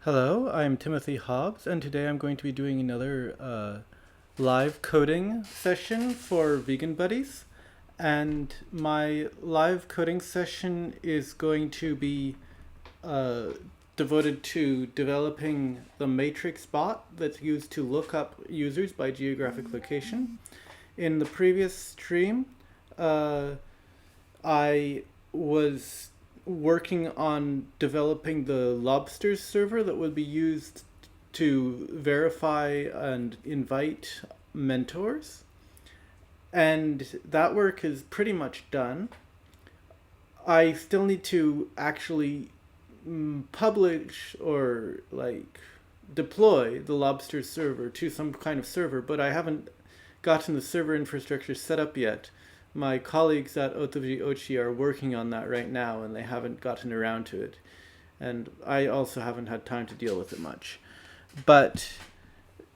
Hello, I'm Timothy Hobbs, and today I'm going to be doing another live coding session for Veganbuddies. And my live coding session is going to be uh, devoted to developing the matrix bot that's used to look up users by geographic location. In the previous stream, uh, I was working on developing the lobsters server that would be used to verify and invite mentors. And that work is pretty much done. I still need to actually publish or deploy the lobster server to some kind of server, but I haven't gotten the server infrastructure set up yet. My colleagues at Otoji Ochi are working on that right now, and they haven't gotten around to it. And I also haven't had time to deal with it much. But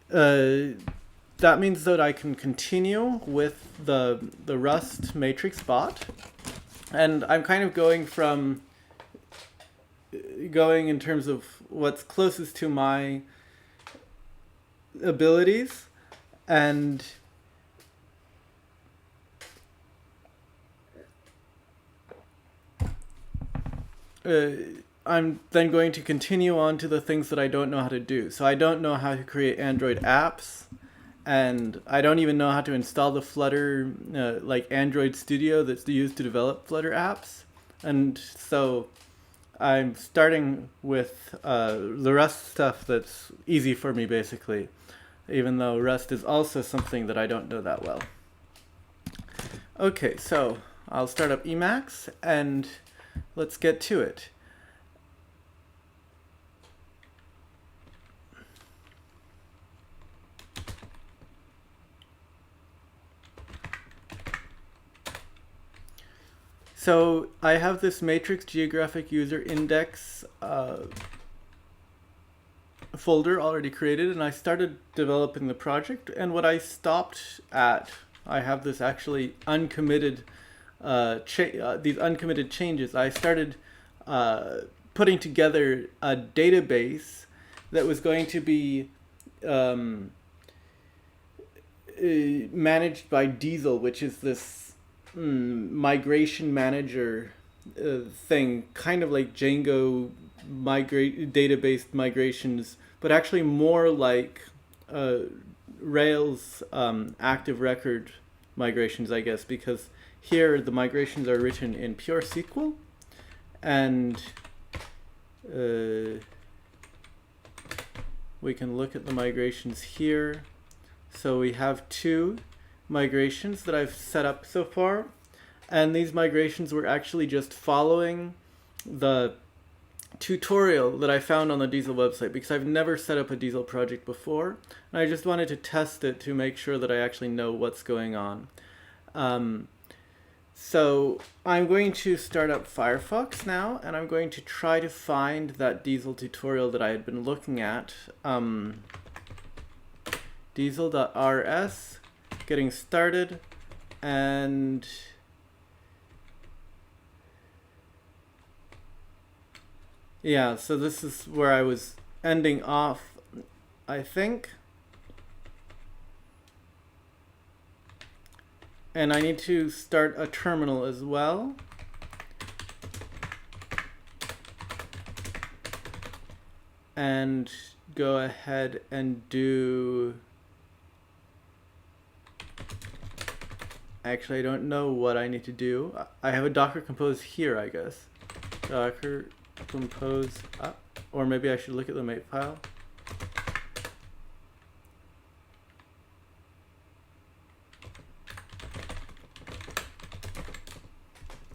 that means that I can continue with the Rust matrix bot. And I'm kind of going in terms of what's closest to my abilities, and I'm then going to continue on to the things that I don't know how to do. So I don't know how to create Android apps, and I don't even know how to install the Flutter, Android Studio that's used to develop Flutter apps. And so I'm starting with the Rust stuff that's easy for me, basically, even though Rust is also something that I don't know that well. Okay, so I'll start up Emacs, and let's get to it. So I have this matrix geographic user index folder already created, and I started developing the project. And what I stopped at, I have this actually uncommitted these uncommitted changes. I started putting together a database that was going to be managed by Diesel, which is this migration manager thing, kind of like Django database migrations, but actually more like Rails active record migrations, I guess, because here the migrations are written in pure SQL, and we can look at the migrations here. So we have two migrations that I've set up so far, and these migrations were actually just following the tutorial that I found on the Diesel website, because I've never set up a Diesel project before, and I just wanted to test it to make sure that I actually know what's going on. So I'm going to start up Firefox now, and I'm going to try to find that Diesel tutorial that I had been looking at. Diesel.rs, getting started, and yeah, so this is where I was ending off, I think. And I need to start a terminal as well. And go ahead and do... Actually, I don't know what I need to do. I have a Docker Compose here, I guess. Docker Compose up. Or maybe I should look at the makefile.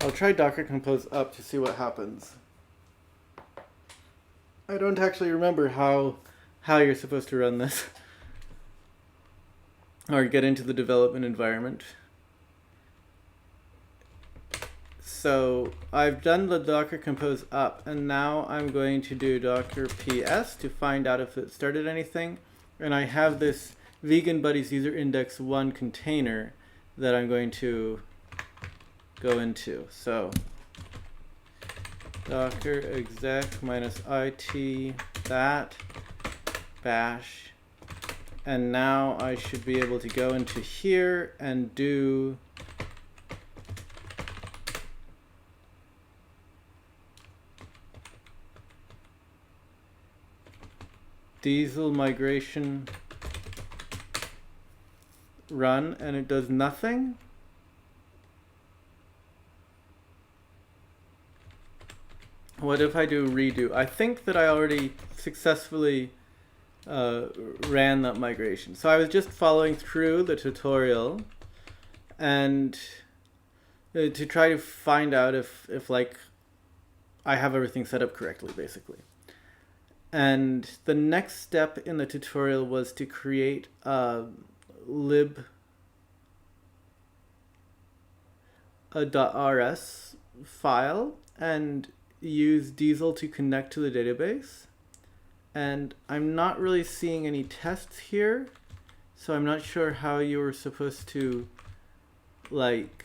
I'll try Docker Compose up to see what happens. I don't actually remember how you're supposed to run this or get into the development environment. So I've done the Docker Compose up, and now I'm going to do Docker PS to find out if it started anything. And I have this Veganbuddies user index 1 container that I'm going to go into. So docker exec -it that, bash, and now I should be able to go into here and do diesel migration run, and it does nothing. What if I do redo? I think that I already successfully ran that migration. So I was just following through the tutorial and to try to find out if like I have everything set up correctly, basically. And the next step in the tutorial was to create a .rs file and use diesel to connect to the database. And I'm not really seeing any tests here, so I'm not sure how you were supposed to like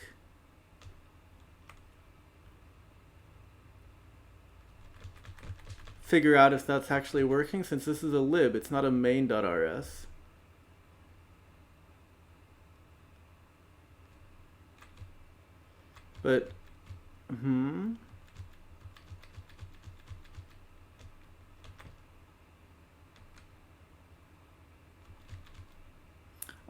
figure out if that's actually working, since this is a lib, it's not a main.rs. But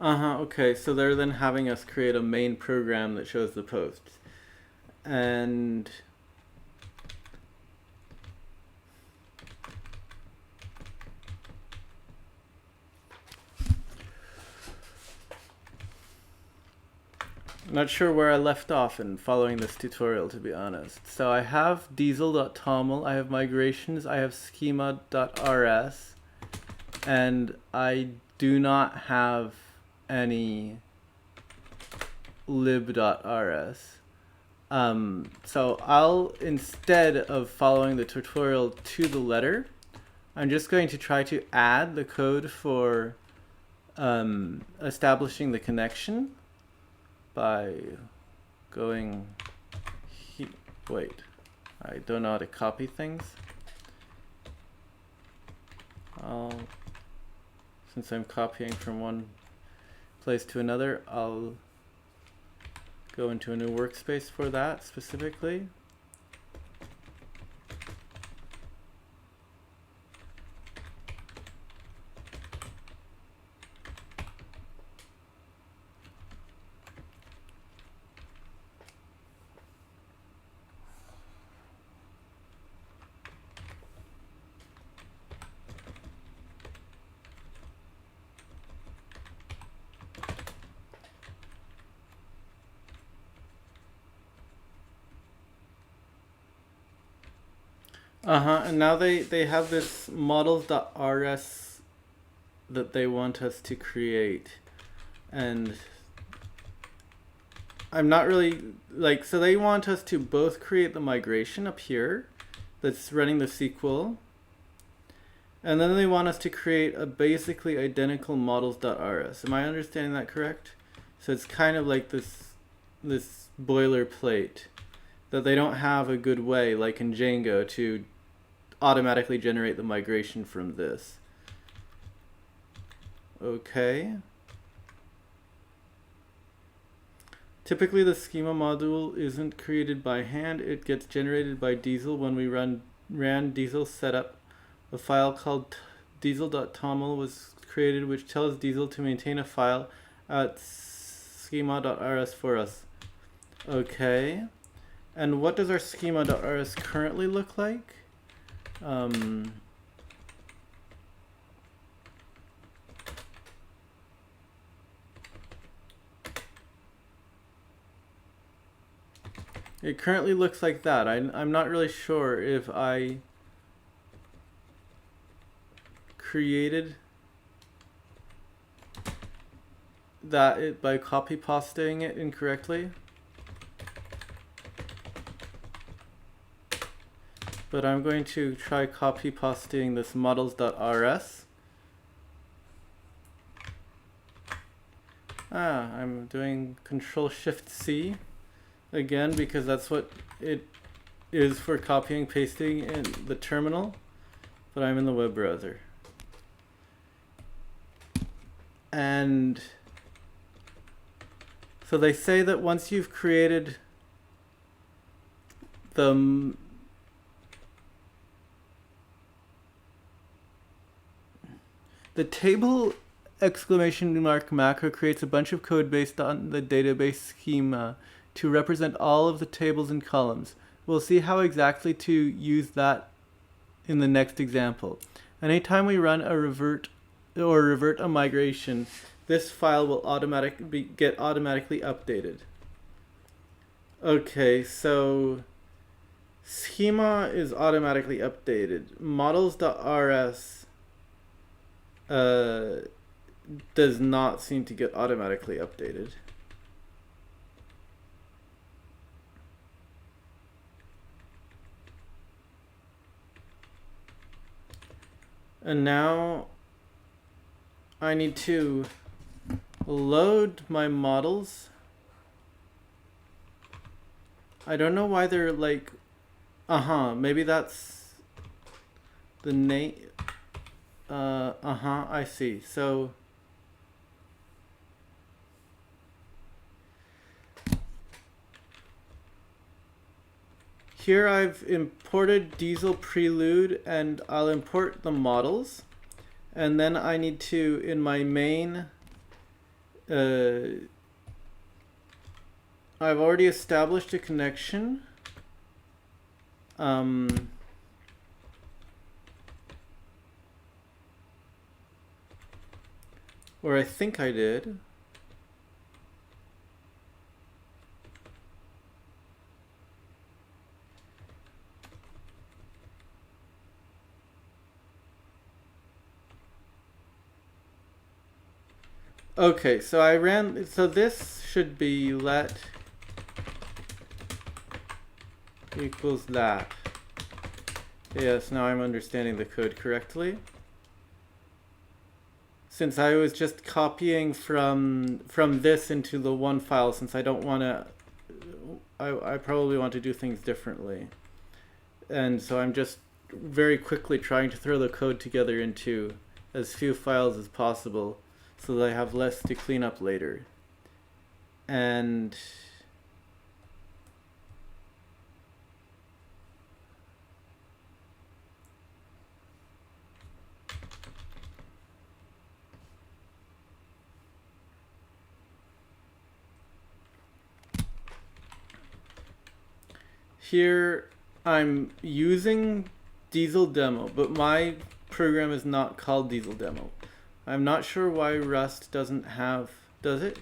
okay, so they're then having us create a main program that shows the posts. And I'm not sure where I left off in following this tutorial, to be honest. So I have diesel.toml, I have migrations, I have schema.rs, and I do not have any lib.rs. So I'll, instead of following the tutorial to the letter, I'm just going to try to add the code for establishing the connection by going wait, I don't know how to copy things. Since I'm copying from one place to another, I'll go into a new workspace for that specifically. And now they have this models.rs that they want us to create, and I'm not really like, so they want us to both create the migration up here that's running the SQL, and then they want us to create a basically identical models.rs. Am I understanding that correct? So it's kind of like this boilerplate that they don't have a good way, like in Django, to automatically generate the migration from this. Okay. Typically the schema module isn't created by hand, it gets generated by Diesel when we ran Diesel setup. A file called diesel.toml was created, which tells Diesel to maintain a file at schema.rs for us. Okay. And what does our schema.rs currently look like? It currently looks like that. I'm not really sure if I created that by copy pasting it incorrectly. But I'm going to try copy pasting this models.rs. I'm doing Control-Shift-C again because that's what it is for copying pasting in the terminal. but I'm in the web browser. And so they say that once you've created the table exclamation mark macro creates a bunch of code based on the database schema to represent all of the tables and columns. We'll see how exactly to use that in the next example. Anytime we run a revert a migration, this file will get automatically updated. Okay, so schema is automatically updated. Models.rs does not seem to get automatically updated. And now I need to load my models. I don't know why they're like, maybe that's the name. I see. So here I've imported diesel prelude, and I'll import the models, and then I need to, in my main, I've already established a connection. Or I think I did. Okay, so this should be let equals that. Yes, now I'm understanding the code correctly. Since I was just copying from this into the one file, since I don't want to, I probably want to do things differently. And so I'm just very quickly trying to throw the code together into as few files as possible, so that I have less to clean up later. And here I'm using diesel demo, but my program is not called diesel demo. I'm not sure why Rust doesn't have, does it?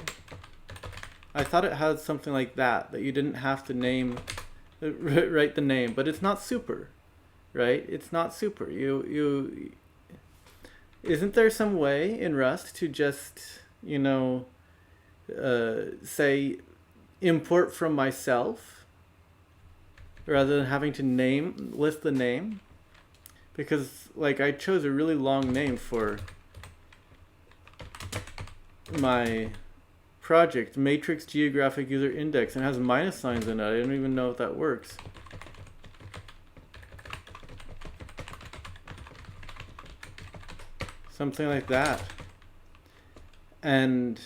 I thought it had something like that you didn't have to name, write the name, but it's not super, right? It's not super. Isn't there some way in Rust to just, say import from myself rather than having to list the name? Because like I chose a really long name for my project, matrix geographic user index, and it has minus signs in it. I don't even know if that works. Something like that. And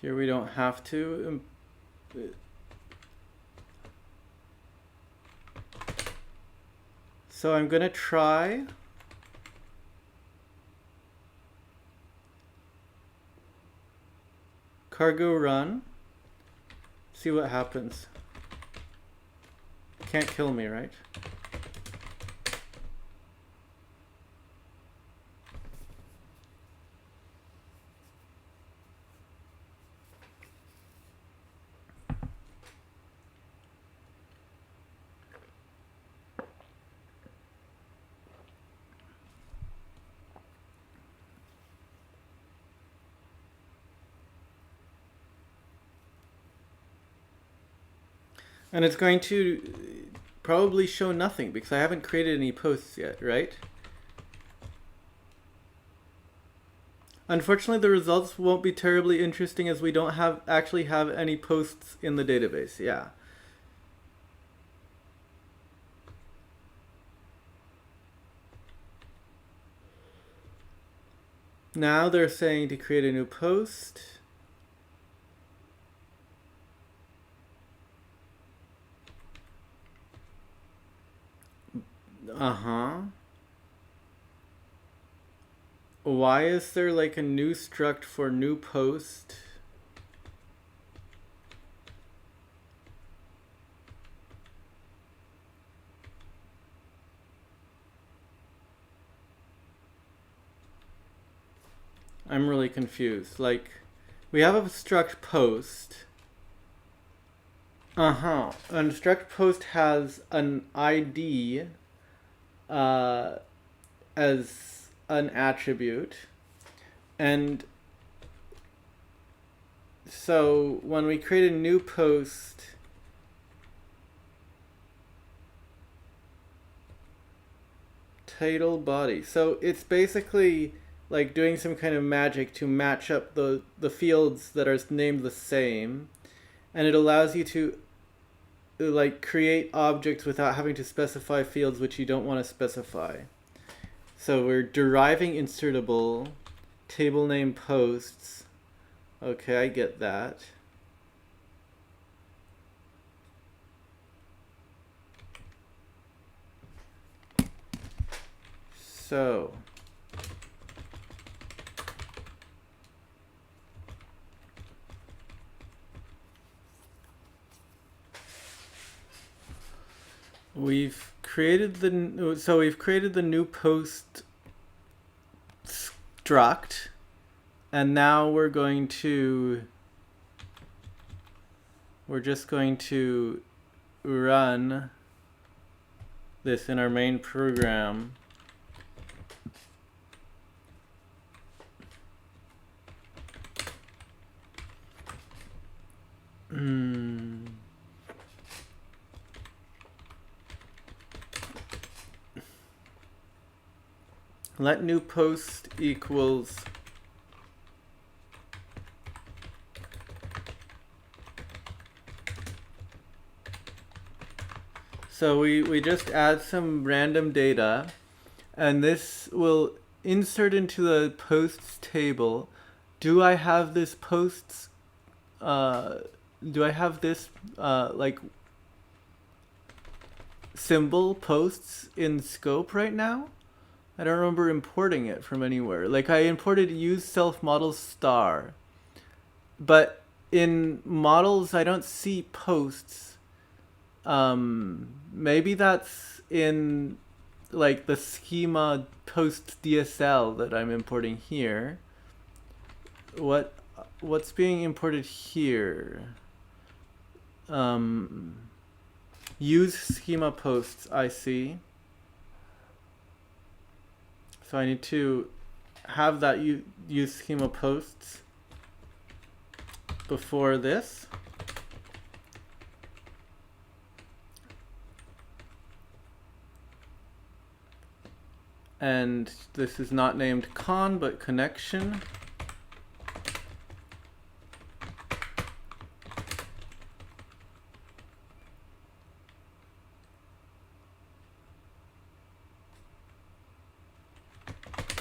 here we don't have to. So I'm going to try cargo run, see what happens. Can't kill me, right? And it's going to probably show nothing because I haven't created any posts yet, right? Unfortunately, the results won't be terribly interesting as we don't actually have any posts in the database. Yeah. Now they're saying to create a new post. Uh-huh. Why is there like a new struct for new post? I'm really confused. Like, we have a struct post. Uh-huh. And struct post has an ID as an attribute. And so when we create a new post, title body. So it's basically like doing some kind of magic to match up the fields that are named the same. And it allows you to like create objects without having to specify fields which you don't want to specify. So we're deriving insertable, table name posts. Okay, I get that. So we've created the new post struct, and now we're just going to run this in our main program. Let new post equals so we just add some random data, and this will insert into the posts table. Do I have this posts do I have this like symbol posts in scope right now? I don't remember importing it from anywhere. Like, I imported use self models star, but in models I don't see posts. Maybe that's in like the schema post DSL that I'm importing here. What's being imported here? Use schema posts, I see. So I need to have that use schema posts before this. And this is not named con, but connection.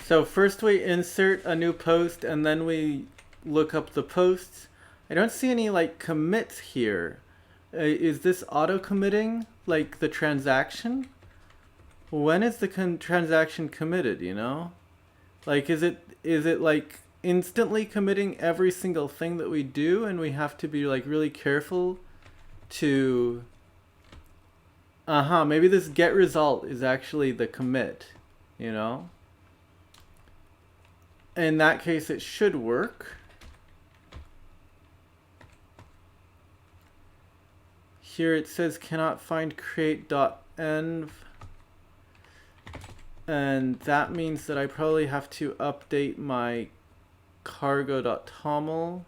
So first we insert a new post, and then we look up the posts. I don't see any like commits here. Is this auto committing like the transaction? When is the transaction committed, you know? Like, is it like instantly committing every single thing that we do, and we have to be like really careful to maybe this get result is actually the commit, you know? In that case, it should work. Here it says cannot find create.env. And that means that I probably have to update my cargo.toml.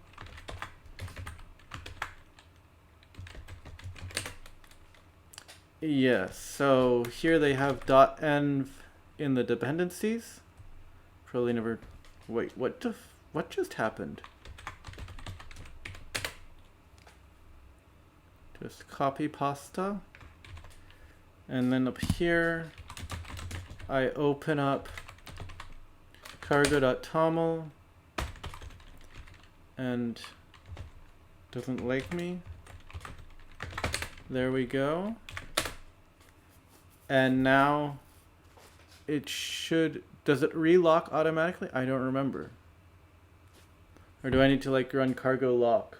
Yes, so here they have .env in the dependencies. Probably never... Wait, what the... What just happened? Just copy pasta. And then up here, I open up cargo.toml and doesn't like me. There we go. And now it should, does it relock automatically? I don't remember. Or do I need to like run cargo lock?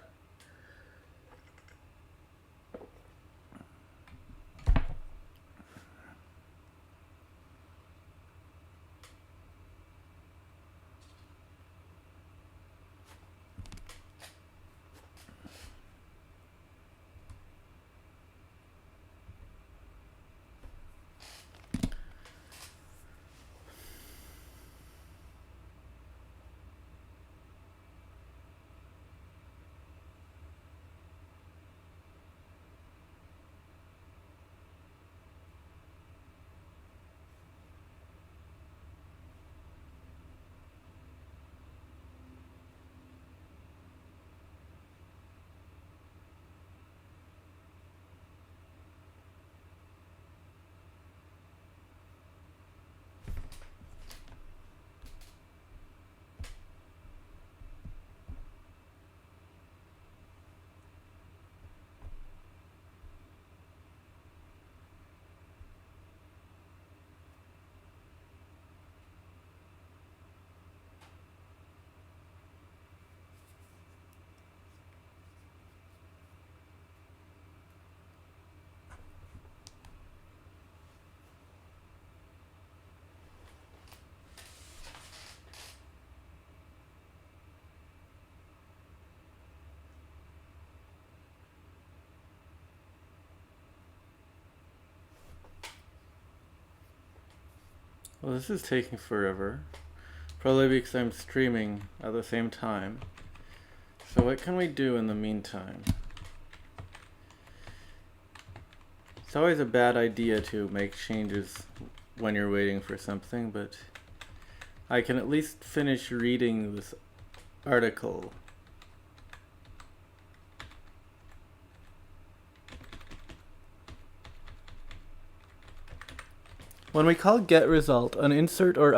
Well, this is taking forever. Probably because I'm streaming at the same time. So what can we do in the meantime? It's always a bad idea to make changes when you're waiting for something, but I can at least finish reading this article. When we call getResult on an insert or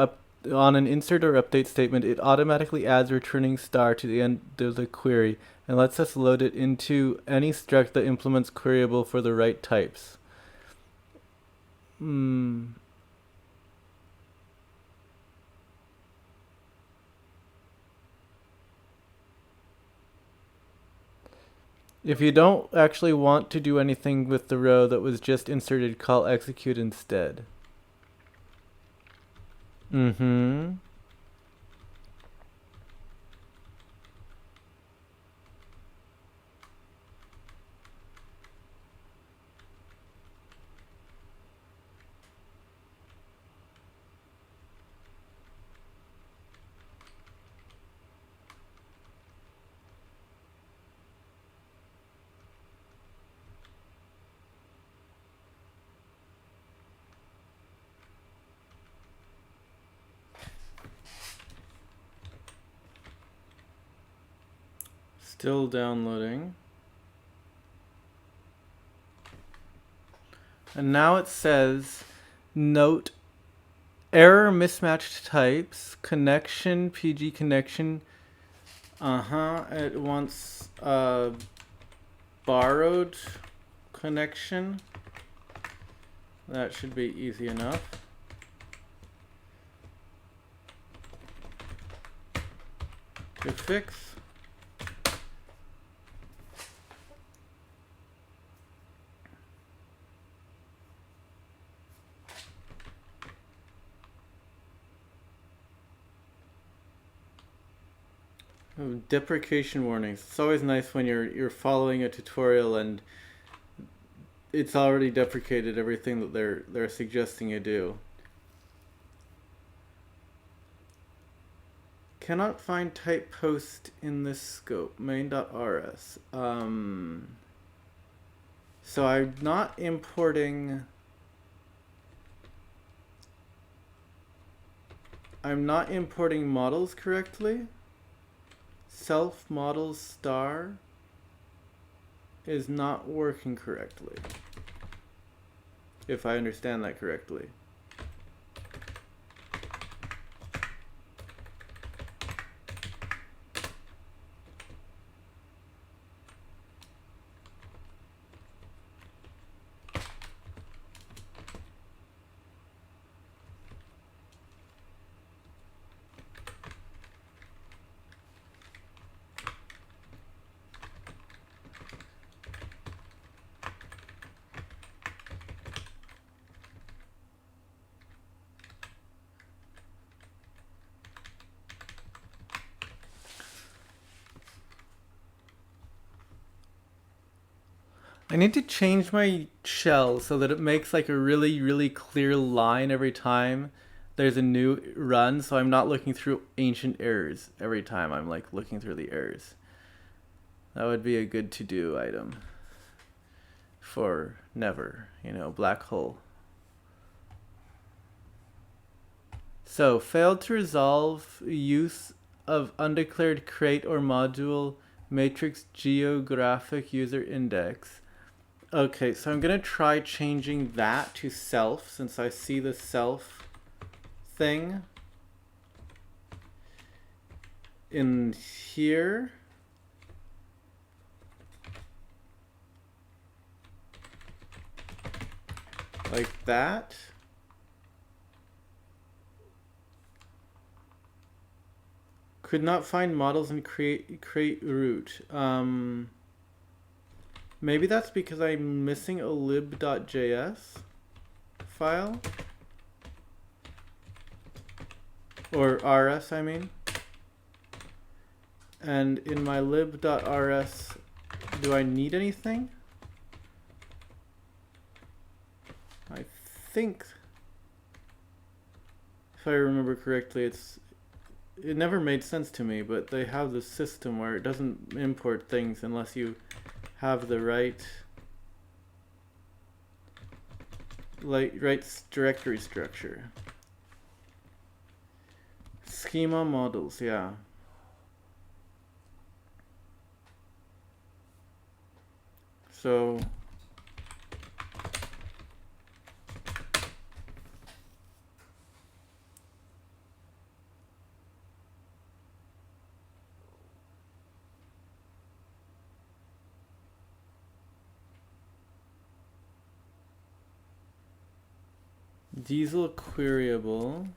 update statement, it automatically adds returning star to the end of the query and lets us load it into any struct that implements queryable for the right types. If you don't actually want to do anything with the row that was just inserted, call execute instead. Still downloading. And now it says, note, error mismatched types, connection, PG connection. It wants borrowed connection. That should be easy enough. To fix. Deprecation warnings. It's always nice when you're following a tutorial and it's already deprecated everything that they're suggesting you do. Cannot find type post in this scope, main.rs. So I'm not importing models correctly. self model star is not working correctly, if I understand that correctly. I need to change my shell so that it makes like a really, really clear line every time there's a new run, so I'm not looking through ancient errors every time I'm like looking through the errors. That would be a good to-do item for never, you know, black hole. So, failed to resolve use of undeclared crate or module matrix geographic user index. Okay, so I'm gonna try changing that to self, since I see the self thing in here. Like that. Could not find models and create root. Maybe that's because I'm missing a lib.js file. Or rs, I mean. And in my lib.rs, do I need anything? I think, if I remember correctly, it never made sense to me, but they have this system where it doesn't import things unless you have the right directory structure. Schema models, yeah. So diesel queryable.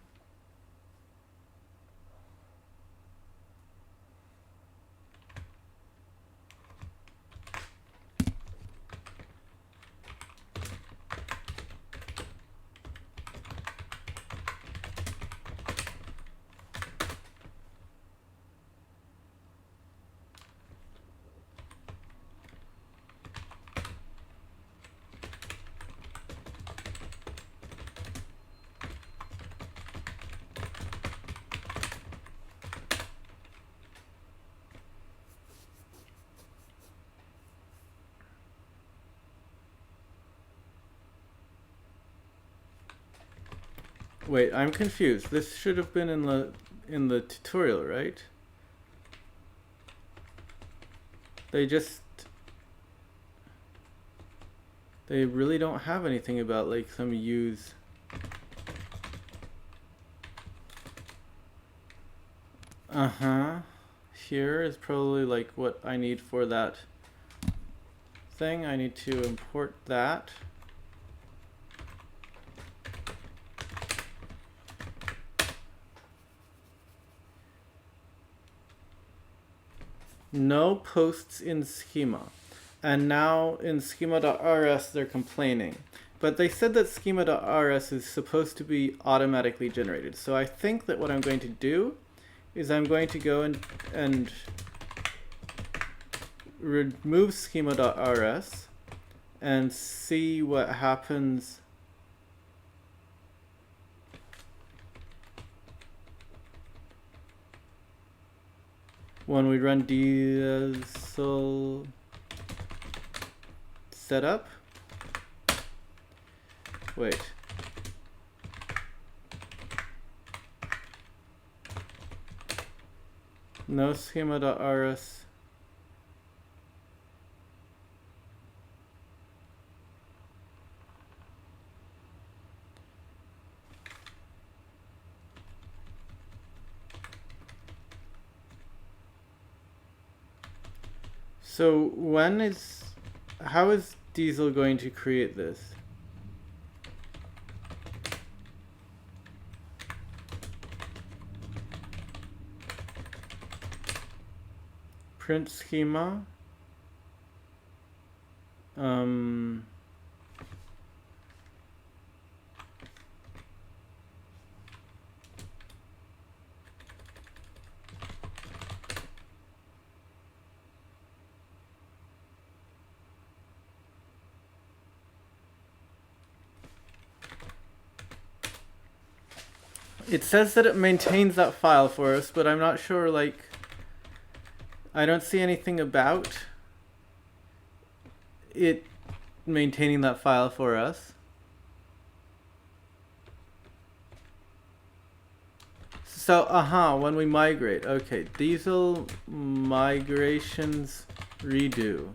Wait, I'm confused. This should have been in the tutorial, right? They really don't have anything about like some use. Here is probably like what I need for that thing. I need to import that. No posts in schema. And now in schema.rs they're complaining. But they said that schema.rs is supposed to be automatically generated. So I think that what I'm going to do is I'm going to go and remove schema.rs and see what happens when we run diesel setup. Wait. No schema.rs. So how is Diesel going to create this? Print schema. It says that it maintains that file for us, but I'm not sure, like, I don't see anything about it maintaining that file for us. So, when we migrate. Okay, Diesel migrations redo.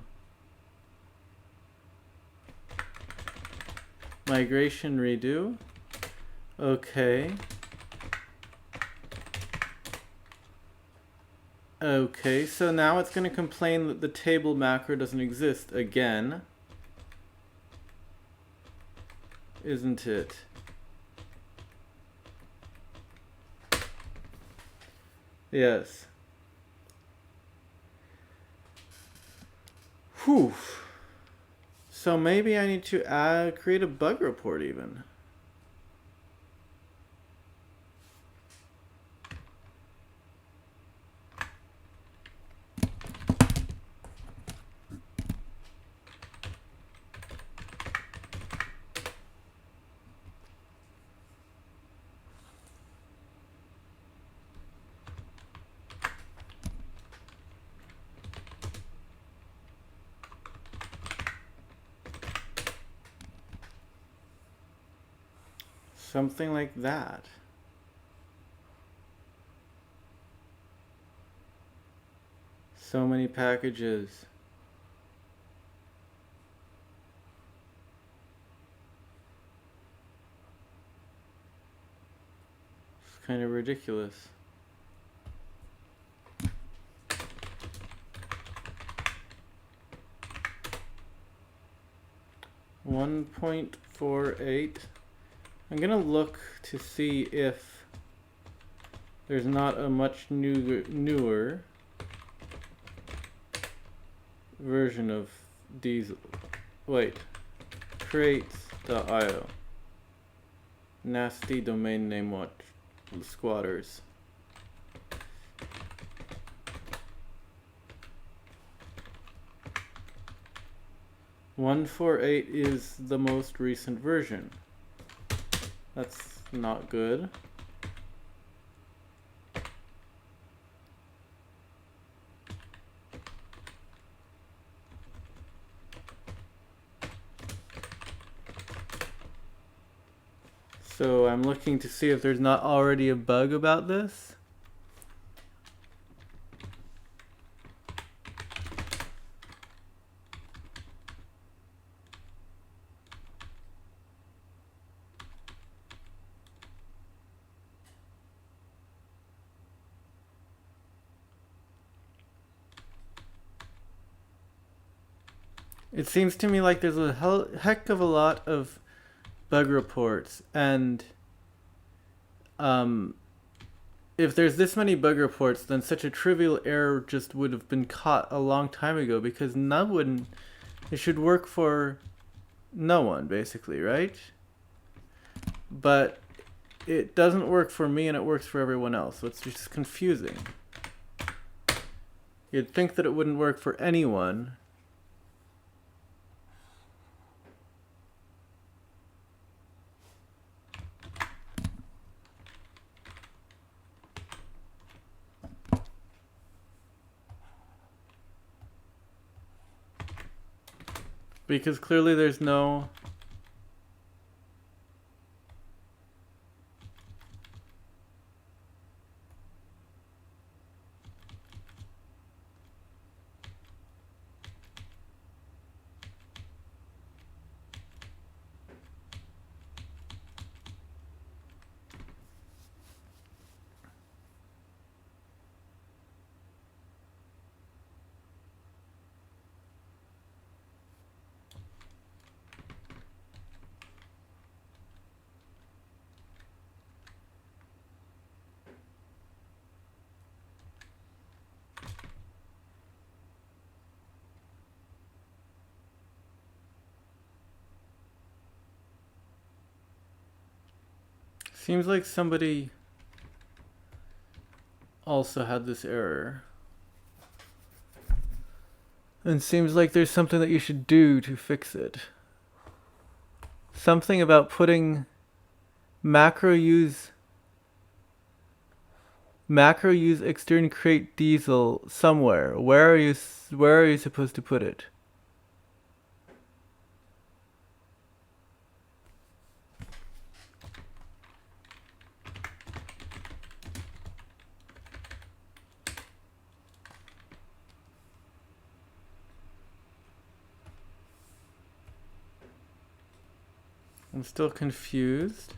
Migration redo. Okay. Okay, so now it's going to complain that the table macro doesn't exist again. Isn't it? Yes. Whew. So maybe I need to create a bug report even. Something like that. So many packages. It's kind of ridiculous. .48. I'm gonna look to see if there's not a much newer version of Diesel. Wait, crates.io. Nasty domain name watch squatters. .148 is the most recent version. That's not good. So I'm looking to see if there's not already a bug about this. It seems to me like there's a heck of a lot of bug reports, and if there's this many bug reports, then such a trivial error just would have been caught a long time ago, because it should work for no one, basically, right? But it doesn't work for me and it works for everyone else, so it's just confusing. You'd think that it wouldn't work for anyone. Because clearly there's no... Seems like somebody also had this error. And seems like there's something that you should do to fix it. Something about putting macro use extern crate diesel somewhere. Where are you supposed to put it? I'm still confused.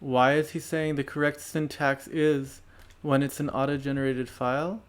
Why is he saying the correct syntax is when it's an auto-generated file?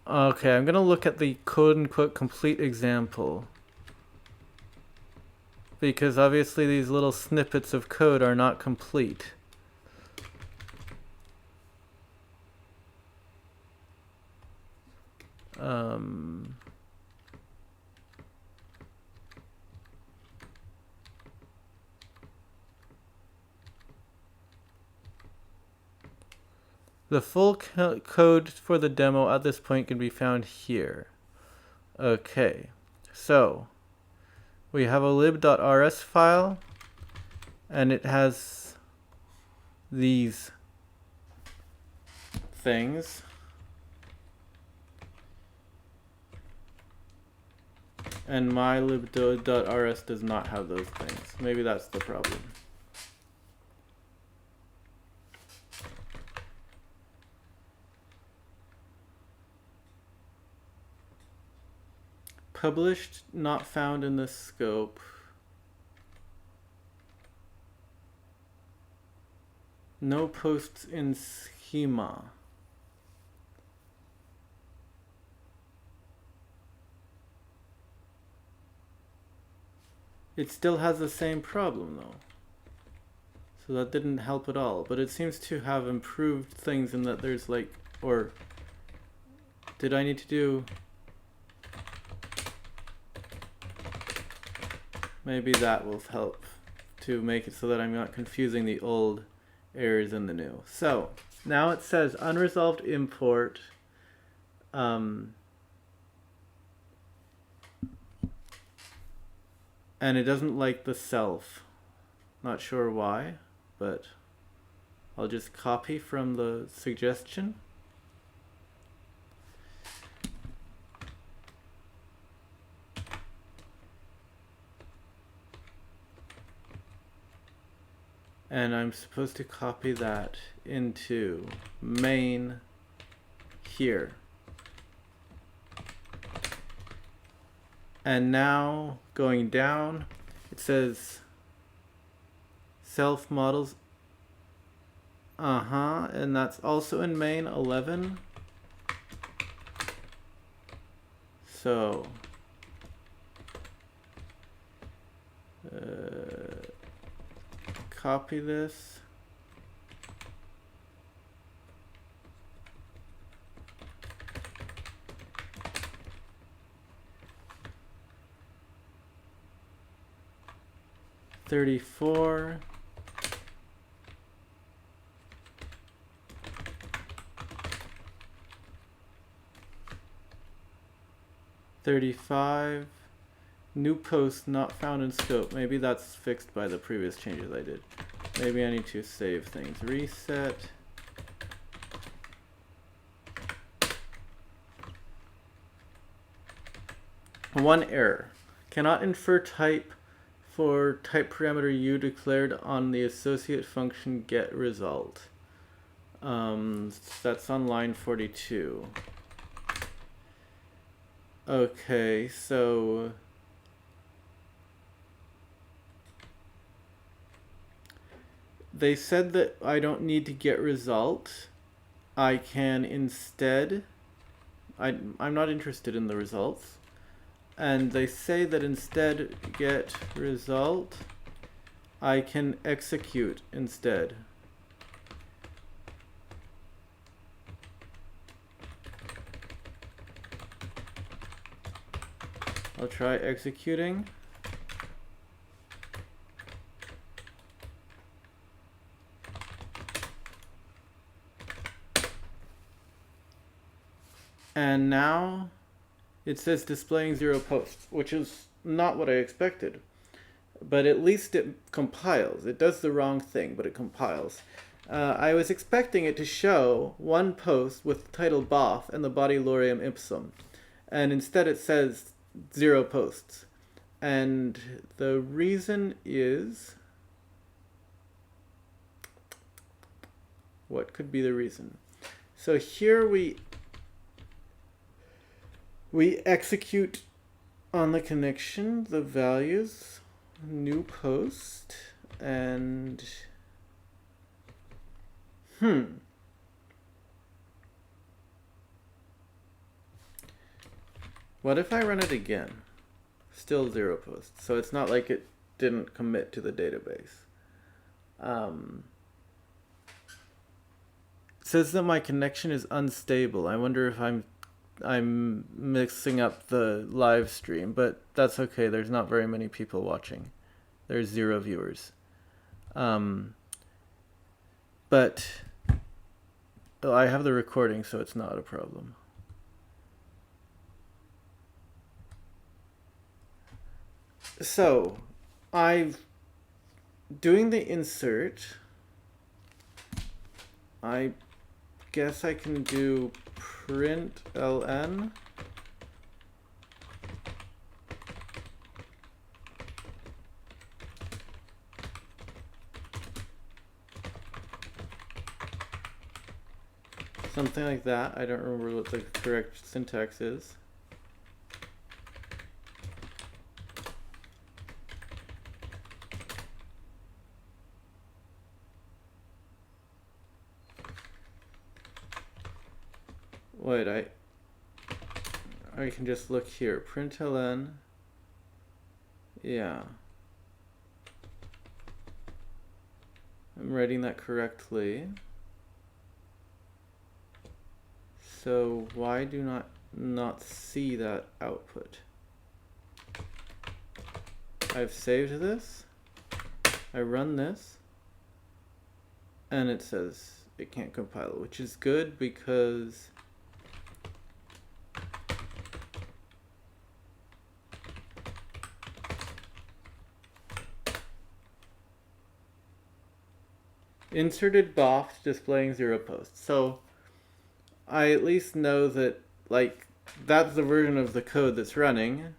Okay, I'm gonna look at the quote-unquote complete example. Because obviously these little snippets of code are not complete. The full code for the demo at this point can be found here. Okay, so we have a lib.rs file, and it has these things. And my lib.rs does not have those things. Maybe that's the problem. Published, not found in this scope. No posts in schema. It still has the same problem though. So that didn't help at all, but it seems to have improved things in that there's like, or did I need to do, maybe that will help to make it so that I'm not confusing the old errors and the new. So now it says unresolved import, and it doesn't like the self. Not sure why, but I'll just copy from the suggestion. And I'm supposed to copy that into main here. And now going down, it says self models. And that's also in main 11. So copy this. $34. $35. New post not found in scope. Maybe that's fixed by the previous changes I did. Maybe I need to save things. Reset. One error. Cannot infer type for type parameter u declared on the associate function get result. That's on line 42. Okay, so they said that I don't need to get result. I can instead, I'm not interested in the results. And they say that instead get result, I can execute instead. I'll try executing. And now it says displaying 0 posts, which is not what I expected. But at least it compiles. It does the wrong thing, but it compiles. I was expecting it to show one post with the title BOF and the body lorem ipsum. And instead it says 0 posts. And the reason is... what could be the reason? So here we execute on the connection the values, new post, and what if I run it again? Still 0 posts. So it's not like it didn't commit to the database. It says that my connection is unstable. I wonder if I'm mixing up the live stream, but that's okay. There's not very many people watching. There's 0 viewers. But I have the recording, so it's not a problem. So I'm doing the insert. I guess I can do print ln. Something like that. I don't remember what the correct syntax is. Wait, I can just look here. Println. Yeah. I'm writing that correctly. So why do not see that output? I've saved this. I run this. And it says it can't compile, which is good because inserted BOF displaying 0 posts. So I at least know that, like, that's the version of the code that's running,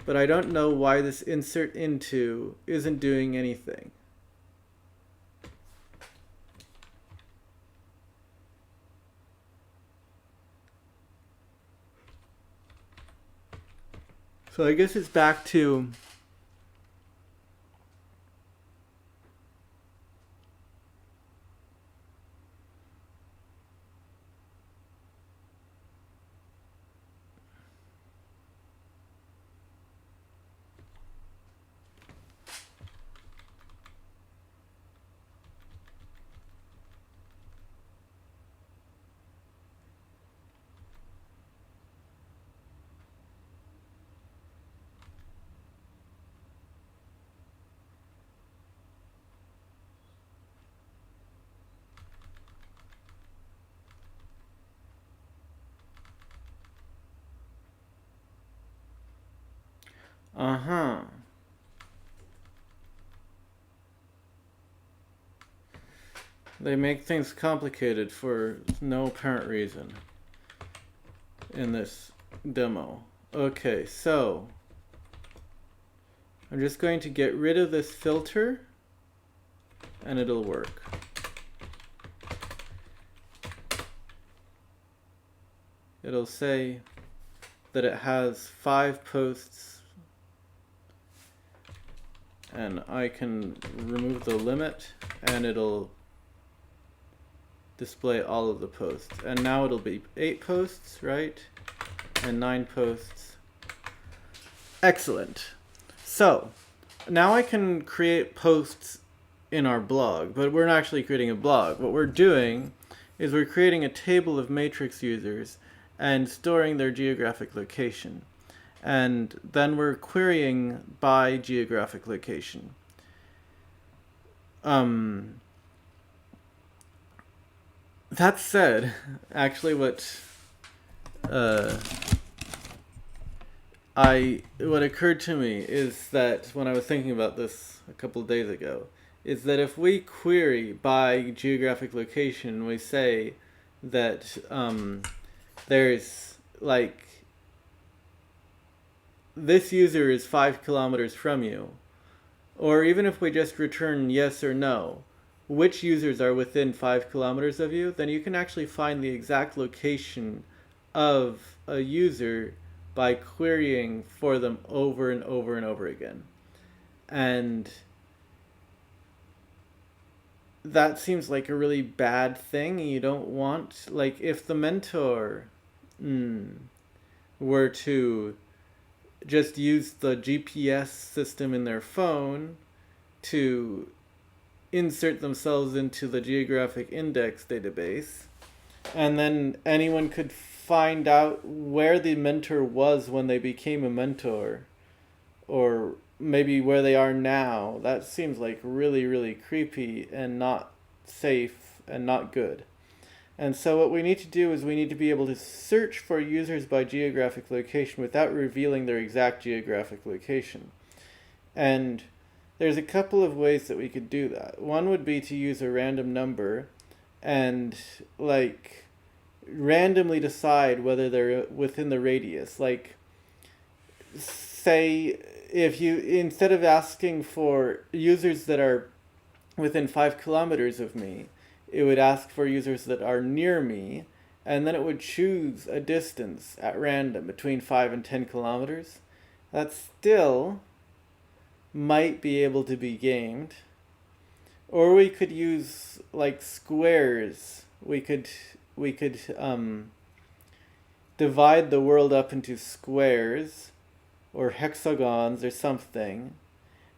but I don't know why this insert into isn't doing anything. So I guess it's back to they make things complicated for no apparent reason in this demo. Okay, so I'm just going to get rid of this filter and it'll work. It'll say that it has 5 posts, and I can remove the limit and it'll display all of the posts. And now it'll be 8 posts, right? And 9 posts. Excellent. So now I can create posts in our blog, but we're not actually creating a blog. What we're doing is we're creating a table of matrix users and storing their geographic location. And then we're querying by geographic location. That said, actually what occurred to me is that when I was thinking about this a couple of days ago, is that if we query by geographic location, we say that there's like this user is 5 kilometers from you, or even if we just return yes or no, which users are within 5 kilometers of you, then you can actually find the exact location of a user by querying for them over and over and over again. And that seems like a really bad thing. You don't want, like, if the mentor were to just use the GPS system in their phone to insert themselves into the geographic index database, and then anyone could find out where the mentor was when they became a mentor, or maybe where they are now. That seems like really, really creepy and not safe and not good. And so what we need to do is we need to be able to search for users by geographic location without revealing their exact geographic location. And there's a couple of ways that we could do that. One would be to use a random number and like randomly decide whether they're within the radius. Like, say if you, instead of asking for users that are within 5 kilometers of me, it would ask for users that are near me, and then it would choose a distance at random between 5 and 10 kilometers. That still might be able to be gamed. Or we could use like squares. We could divide the world up into squares or hexagons or something,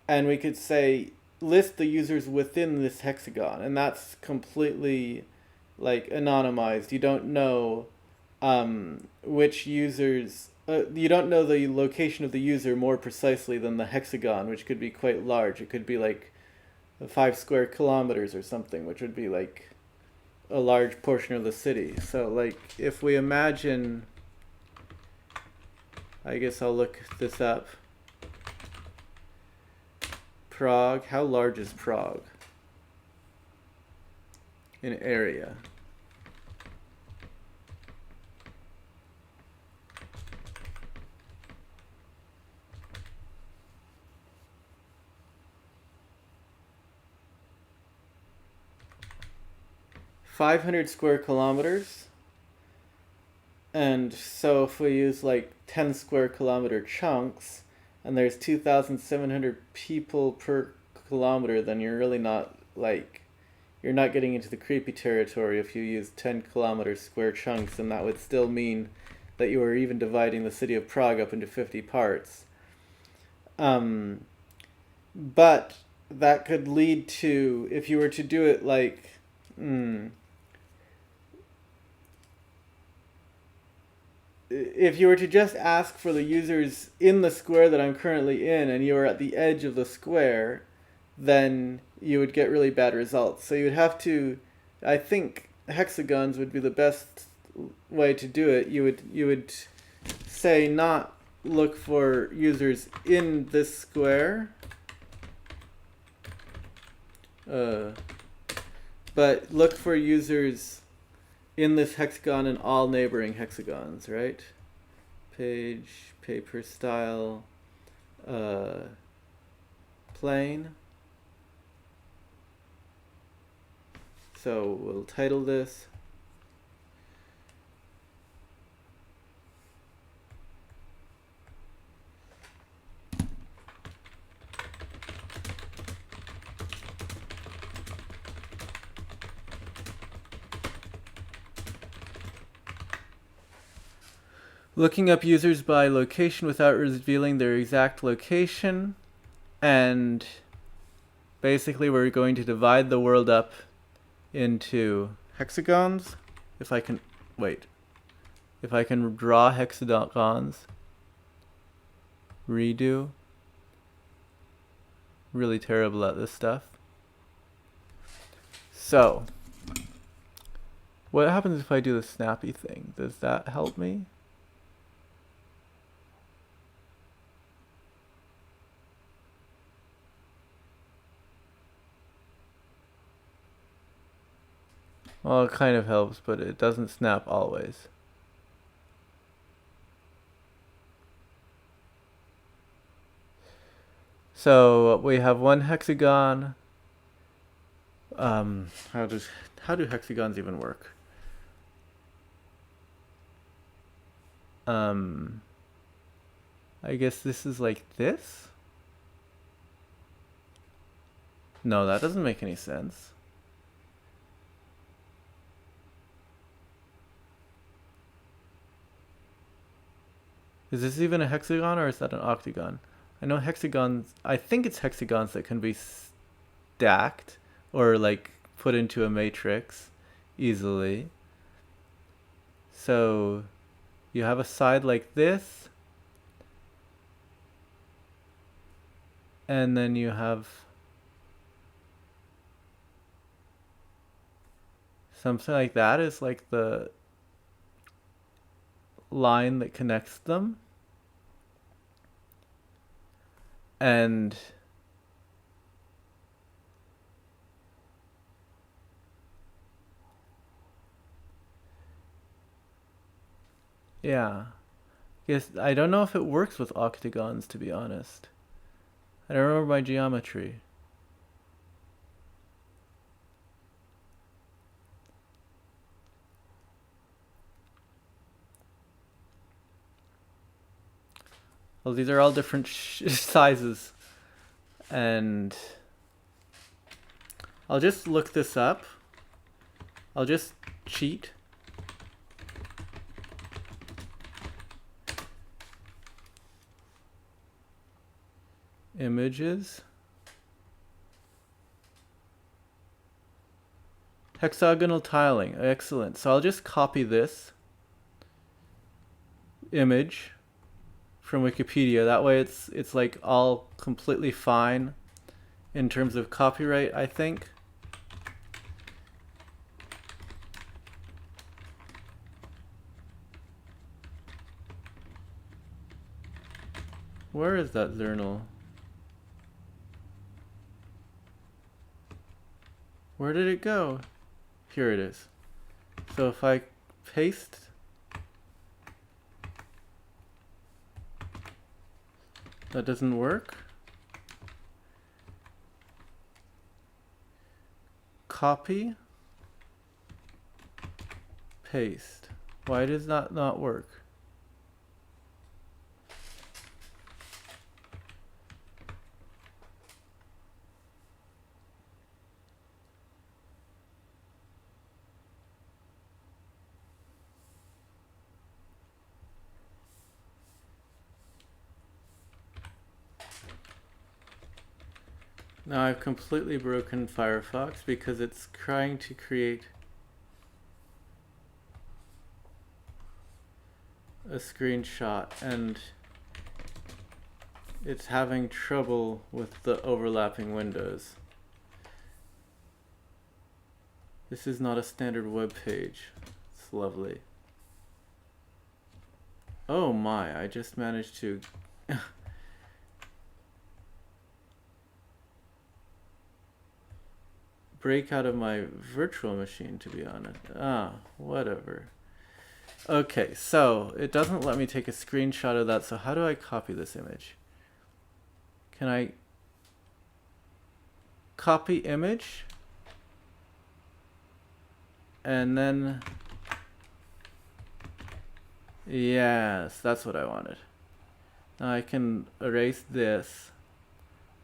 and we could say list the users within this hexagon, and that's completely like anonymized. You don't know which users, you don't know the location of the user more precisely than the hexagon, which could be quite large. It could be like 5 square kilometers or something, which would be like a large portion of the city. So like if we imagine, I guess I'll look this up. Prague, how large is Prague in area? .500 square kilometers. And so if we use like 10 square kilometer chunks, and there's 2,700 people per kilometer, then you're really not like, you're not getting into the creepy territory if you use 10 kilometer square chunks, and that would still mean that you are even dividing the city of Prague up into 50 parts. But that could lead to, if you were to do it like, if you were to just ask for the users in the square that I'm currently in, and you are at the edge of the square, then you would get really bad results. So you would have to, I think hexagons would be the best way to do it. You would say not look for users in this square, but look for users in this hexagon and all neighboring hexagons, right? Page paper style plane. So we'll title this looking up users by location without revealing their exact location. And basically we're going to divide the world up into hexagons. If I can draw hexagons, redo. Really terrible at this stuff. So what happens if I do the snappy thing? Does that help me? Well, it kind of helps, but it doesn't snap always. So we have one hexagon. How do hexagons even work? I guess this is like this? No, that doesn't make any sense. Is this even a hexagon or is that an octagon? I know hexagons, I think it's hexagons that can be stacked or like put into a matrix easily. So you have a side like this, and then you have something like that is like the line that connects them. And yeah, guess I don't know if it works with octagons, to be honest. I don't remember my geometry. Well, these are all different sizes, and I'll just look this up. I'll just cheat. Images. Hexagonal tiling. Excellent. So I'll just copy this image from Wikipedia. That way it's like all completely fine in terms of copyright, I think. Where is that journal? Where did it go? Here it is. So if I paste, that doesn't work. Copy, paste. Why does that not work? Now I've completely broken Firefox because it's trying to create a screenshot and it's having trouble with the overlapping windows. This is not a standard web page. It's lovely. Oh my, I just managed to break out of my virtual machine, to be honest. Ah, whatever. Okay, so it doesn't let me take a screenshot of that, so how do I copy this image? Can I copy image? And then, yes, that's what I wanted. Now I can erase this,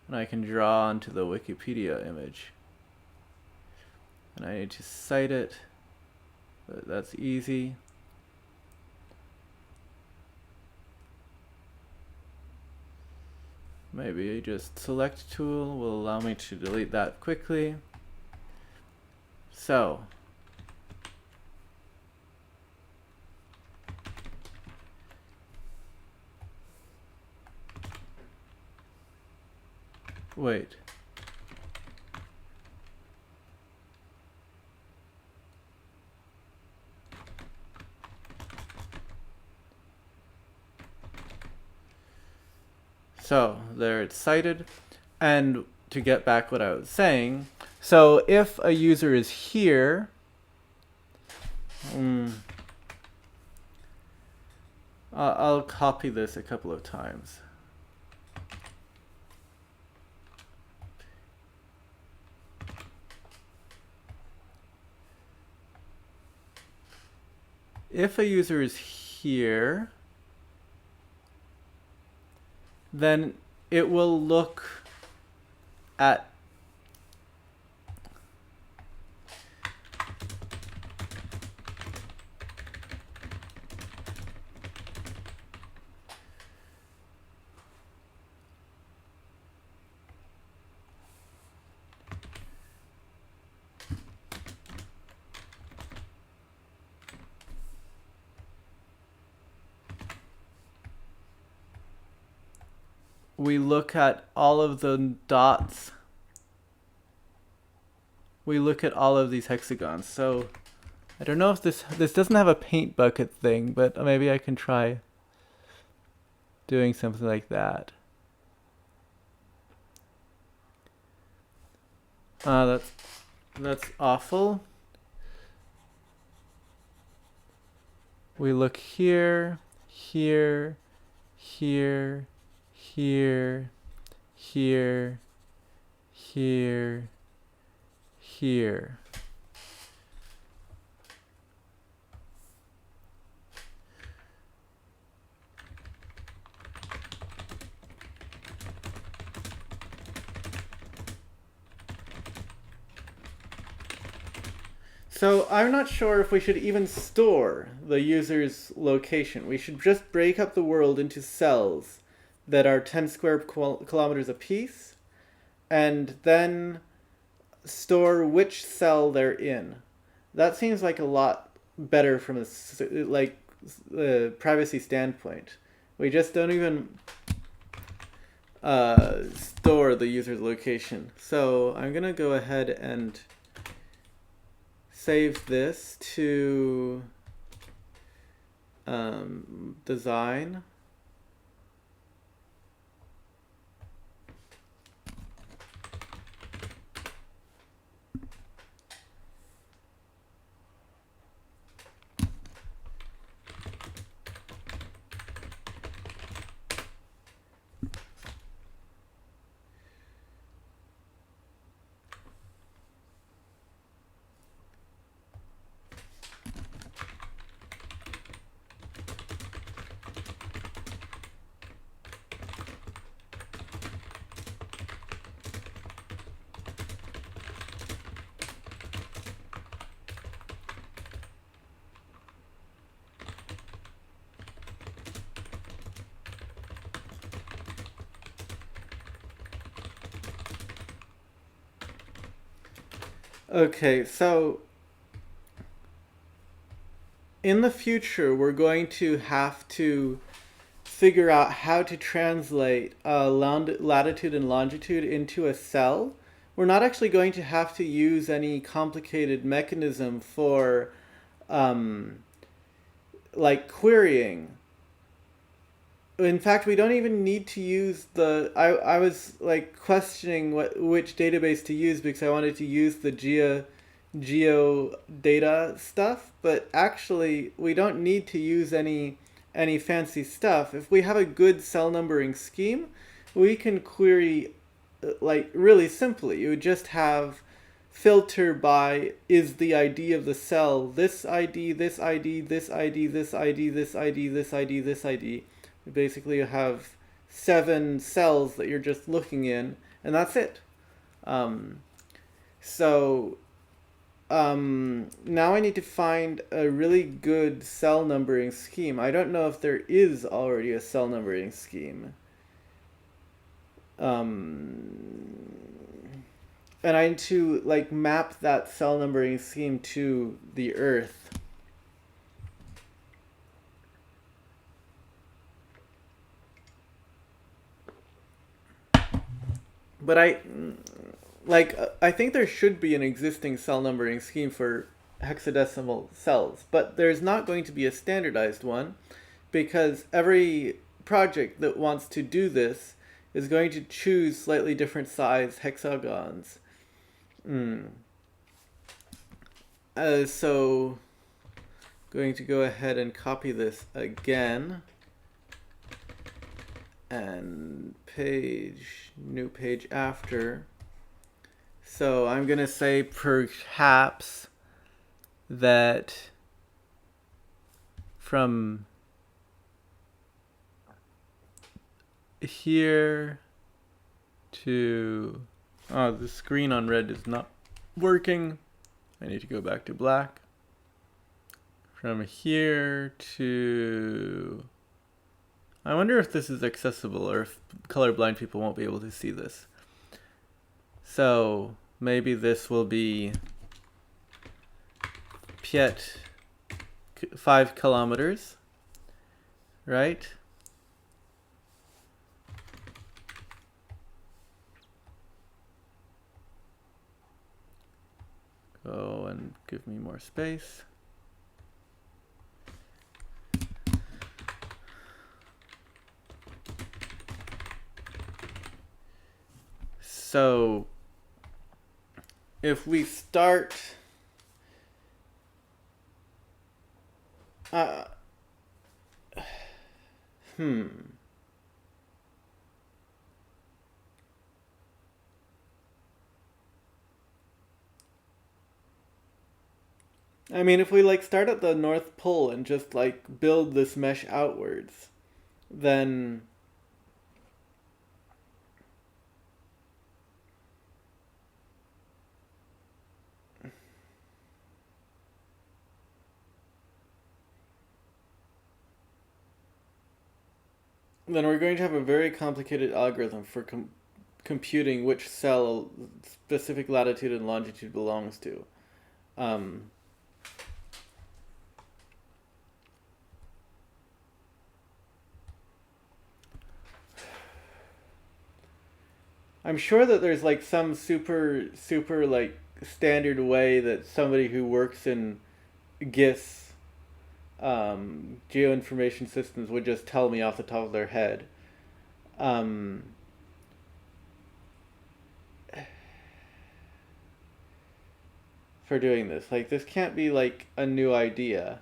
and I can draw onto the Wikipedia image. And I need to cite it, but that's easy. Maybe just select tool will allow me to delete that quickly. So, wait. So there it's cited. And to get back what I was saying, so if a user is here, I'll copy this a couple of times. If a user is here, then it will look at we look at all of the dots. We look at all of these hexagons. So I don't know if this doesn't have a paint bucket thing, but maybe I can try doing something like that. That's awful. We look here, here, here, here, here, here, here. So I'm not sure if we should even store the user's location. We should just break up the world into cells that are 10 square kilometers apiece, and then store which cell they're in. That seems like a lot better from a privacy standpoint. We just don't even store the user's location. So I'm gonna go ahead and save this to design. Okay, so in the future, we're going to have to figure out how to translate latitude and longitude into a cell. We're not actually going to have to use any complicated mechanism for like querying. In fact, we don't even need to use the... I was like questioning which database to use because I wanted to use the geodata stuff, but actually we don't need to use any fancy stuff. If we have a good cell numbering scheme, we can query like really simply. You would just have filter by is the ID of the cell this ID, this ID, this ID, this ID, this ID, this ID, this ID. Basically you have 7 cells that you're just looking in, and that's it. So now I need to find a really good cell numbering scheme. I don't know if there is already a cell numbering scheme. And I need to like map that cell numbering scheme to the Earth. But I think there should be an existing cell numbering scheme for hexadecimal cells, but there's not going to be a standardized one because every project that wants to do this is going to choose slightly different size hexagons. So going to go ahead and copy this again, and new page after. So I'm going to say perhaps that from here to, oh, the screen on red is not working. I need to go back to black. From here to, I wonder if this is accessible or if colorblind people won't be able to see this. So maybe this will be Piet 5 kilometers, right? Go and give me more space. So if we start I mean, if we like start at the North Pole and just like build this mesh outwards, then we're going to have a very complicated algorithm for computing which cell specific latitude and longitude belongs to. I'm sure that there's like some super like standard way that somebody who works in GIS, geoinformation systems, would just tell me off the top of their head. For doing this, like this can't be like a new idea.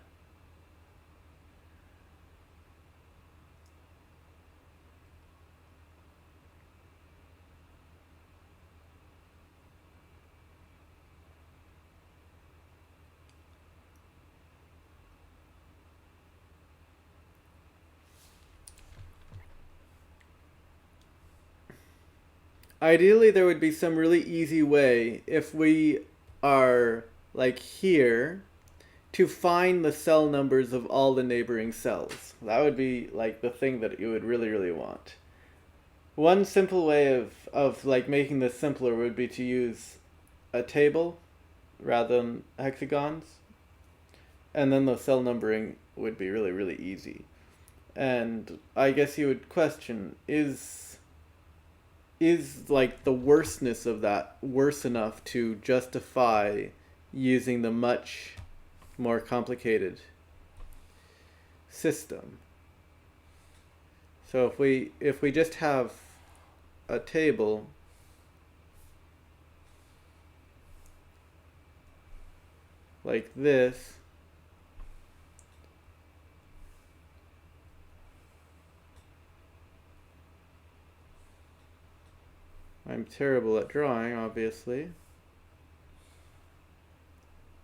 Ideally, there would be some really easy way if we are like here to find the cell numbers of all the neighboring cells. That would be like the thing that you would really want. One simple way of like making this simpler would be to use a table rather than hexagons, and then the cell numbering would be really easy. And I guess you would question, is like the worstness of that worse enough to justify using the much more complicated system? So if we just have a table, like this. I'm terrible at drawing, obviously.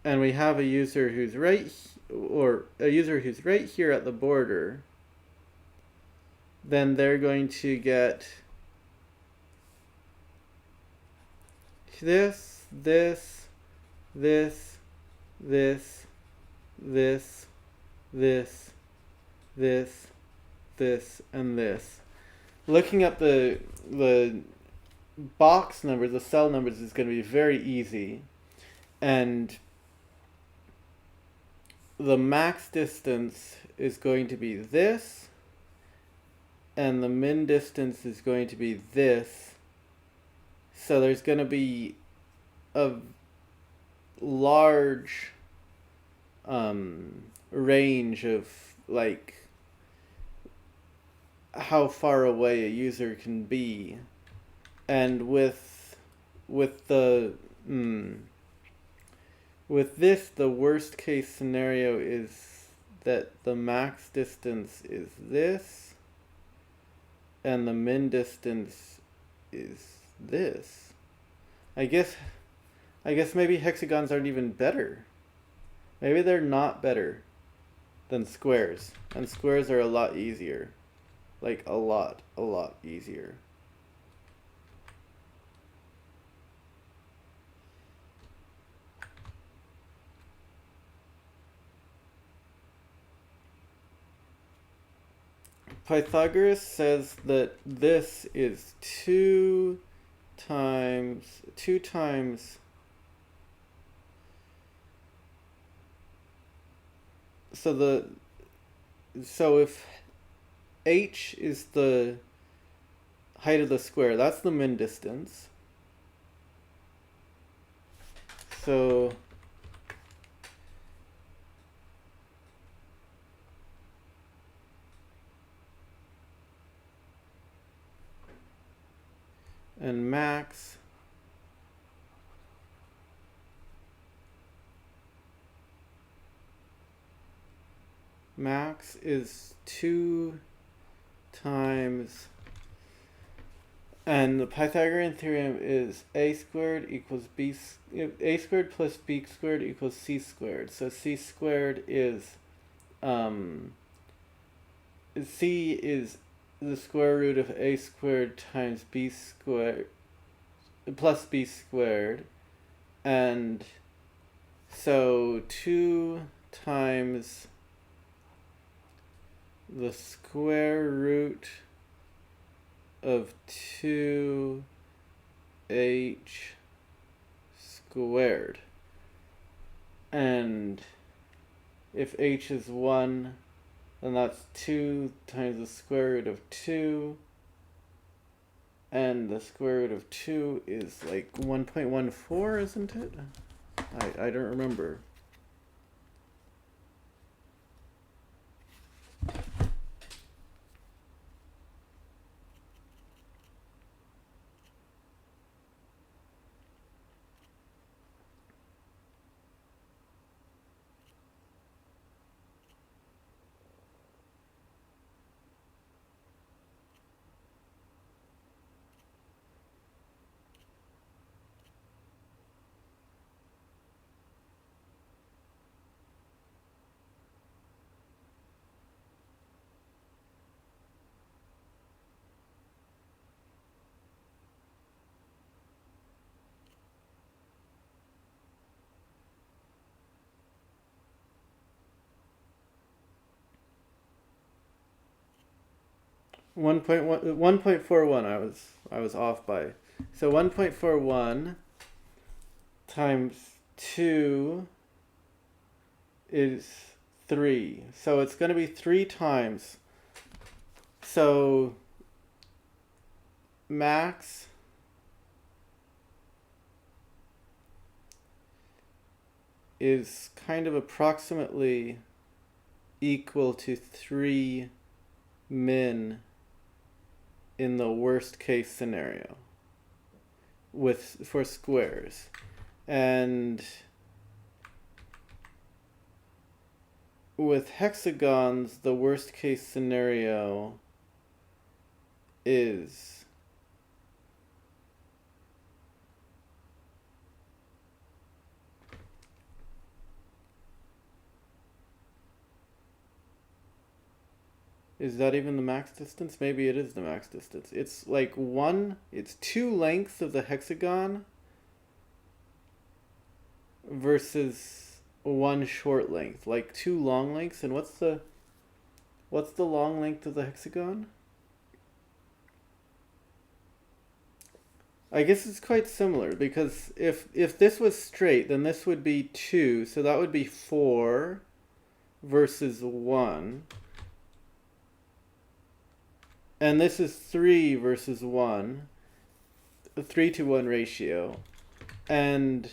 And we have a user who's right here at the border. Then they're going to get this, this, this, this, this, this, this, this, and this. Looking at the box numbers, the cell numbers, is going to be very easy. And the max distance is going to be this, and the min distance is going to be this. So there's going to be a large range of like how far away a user can be. And with this, the worst case scenario is that the max distance is this, and the min distance is this. I guess maybe hexagons aren't even better. Maybe they're not better than squares, and squares are a lot easier. Like a lot easier. Pythagoras says that this is 2 times so if h is the height of the square, that's the min distance. So and max is 2 times, and the Pythagorean theorem is a squared equals a squared plus b squared equals c squared. So c squared is c is the square root of a squared times b squared plus b squared, and so 2 times the square root of 2h squared. And if h is 1, then that's 2 times the square root of 2. And the square root of 2 is like 1.14, isn't it? I don't remember. One point 1.41 I was off by. So 1.41 times 2 is 3. So it's going to be 3 times. So max is kind of approximately equal to 3 min in the worst case scenario for squares. And with hexagons, the worst case scenario is that even the max distance? Maybe it is the max distance. It's like it's 2 lengths of the hexagon versus 1 short length. Like 2 long lengths. And what's the long length of the hexagon? I guess it's quite similar, because if this was straight, then this would be 2, so that would be 4 versus 1. And this is 3 versus 1, a 3-to-1 ratio. And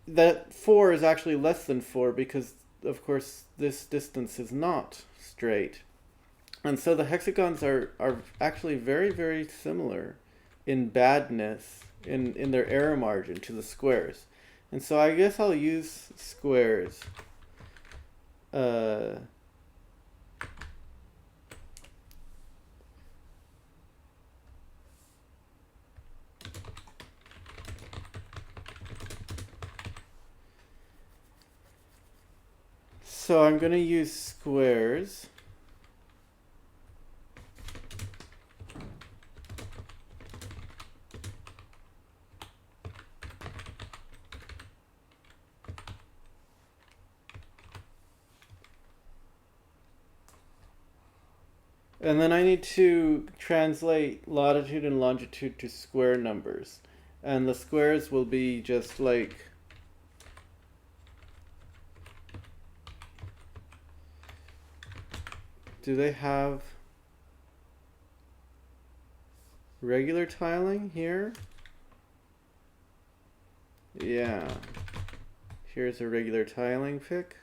that 4 is actually less than 4 because, of course, this distance is not straight. And so the hexagons are actually very, very similar in badness, in their error margin to the squares. And so I guess I'll use squares. So I'm going to use squares. And then I need to translate latitude and longitude to square numbers. And the squares will be just like do they have regular tiling here? Yeah. Here's a regular tiling pic.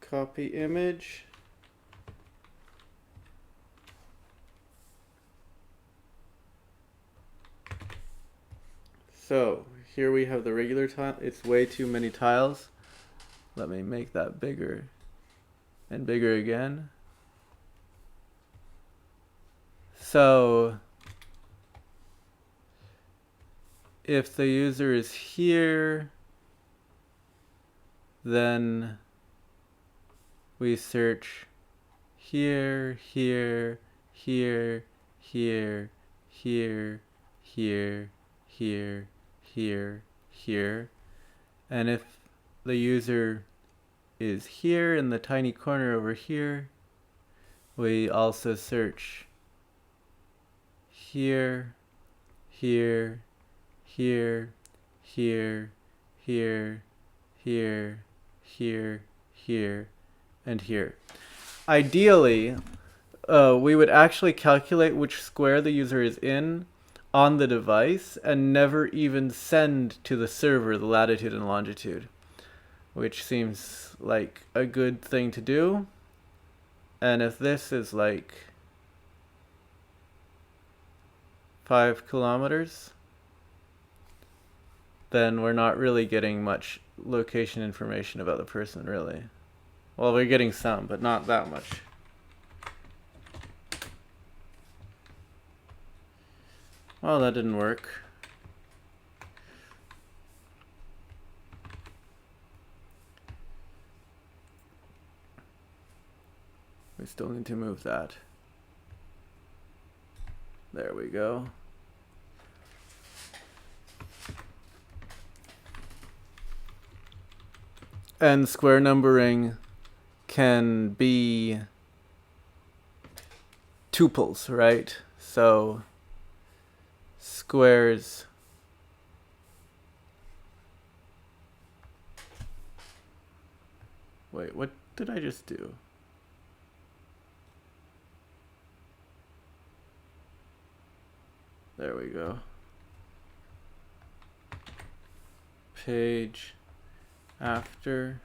Copy image. So here we have the regular tile. It's way too many tiles. Let me make that bigger and bigger again. So if the user is here, then we search here, here, here, here, here, here, here, here, here. And if the user is here in the tiny corner over here, we also search here, here, here, here, here, here, here, here, and here. Ideally, we would actually calculate which square the user is in on the device and never even send to the server the latitude and longitude, which seems like a good thing to do. And if this is like 5 kilometers, then we're not really getting much location information about the person, really. Well, we're getting some, but not that much. Well, that didn't work. We still need to move that. There we go. And square numbering can be tuples, right? So squares wait, what did I just do? There we go. Page after.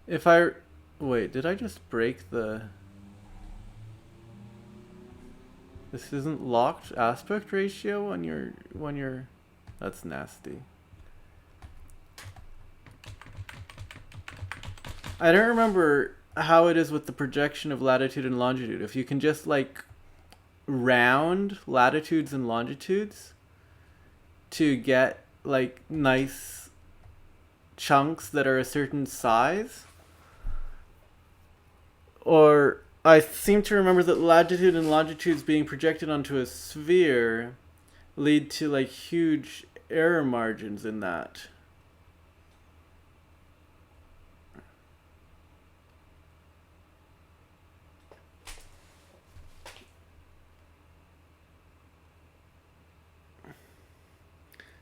If I wait, did I just break the This isn't locked aspect ratio when you're that's nasty. I don't remember how it is with the projection of latitude and longitude. If you can just like round latitudes and longitudes to get like nice chunks that are a certain size. Or I seem to remember that latitude and longitudes being projected onto a sphere lead to like huge error margins in that.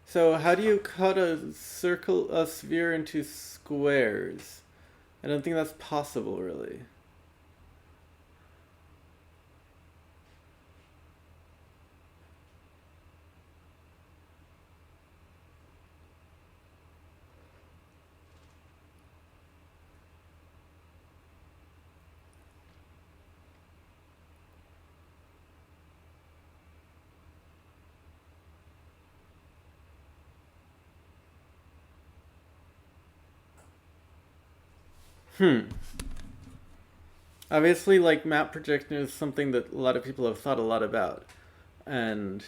So how do you cut a sphere into squares? I don't think that's possible, really. Obviously, like map projection is something that a lot of people have thought a lot about. And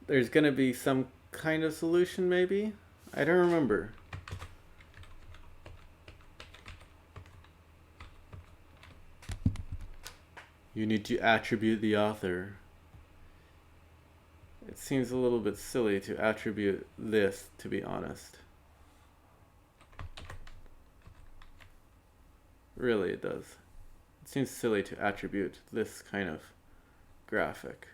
there's going to be some kind of solution, maybe? I don't remember. You need to attribute the author. It seems a little bit silly to attribute this, to be honest. Really, it does. It seems silly to attribute this kind of graphic.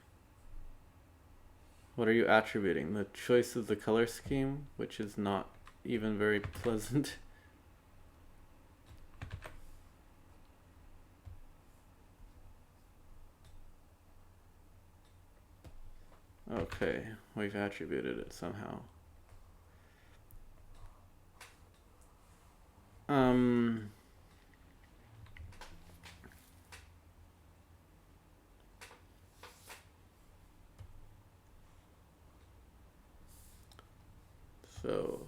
What are you attributing? The choice of the color scheme, which is not even very pleasant. Okay, we've attributed it somehow. So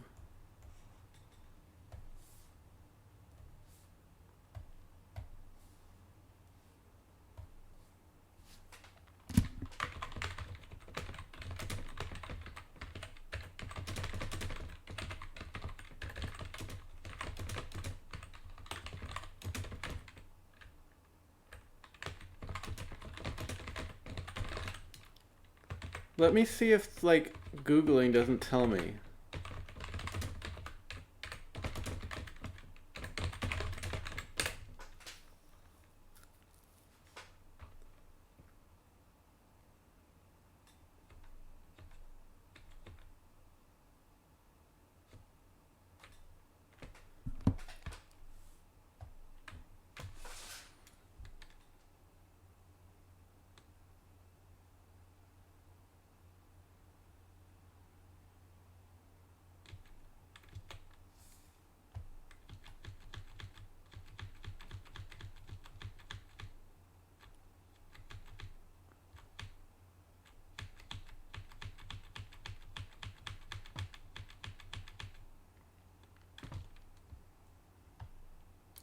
let me see if like Googling doesn't tell me.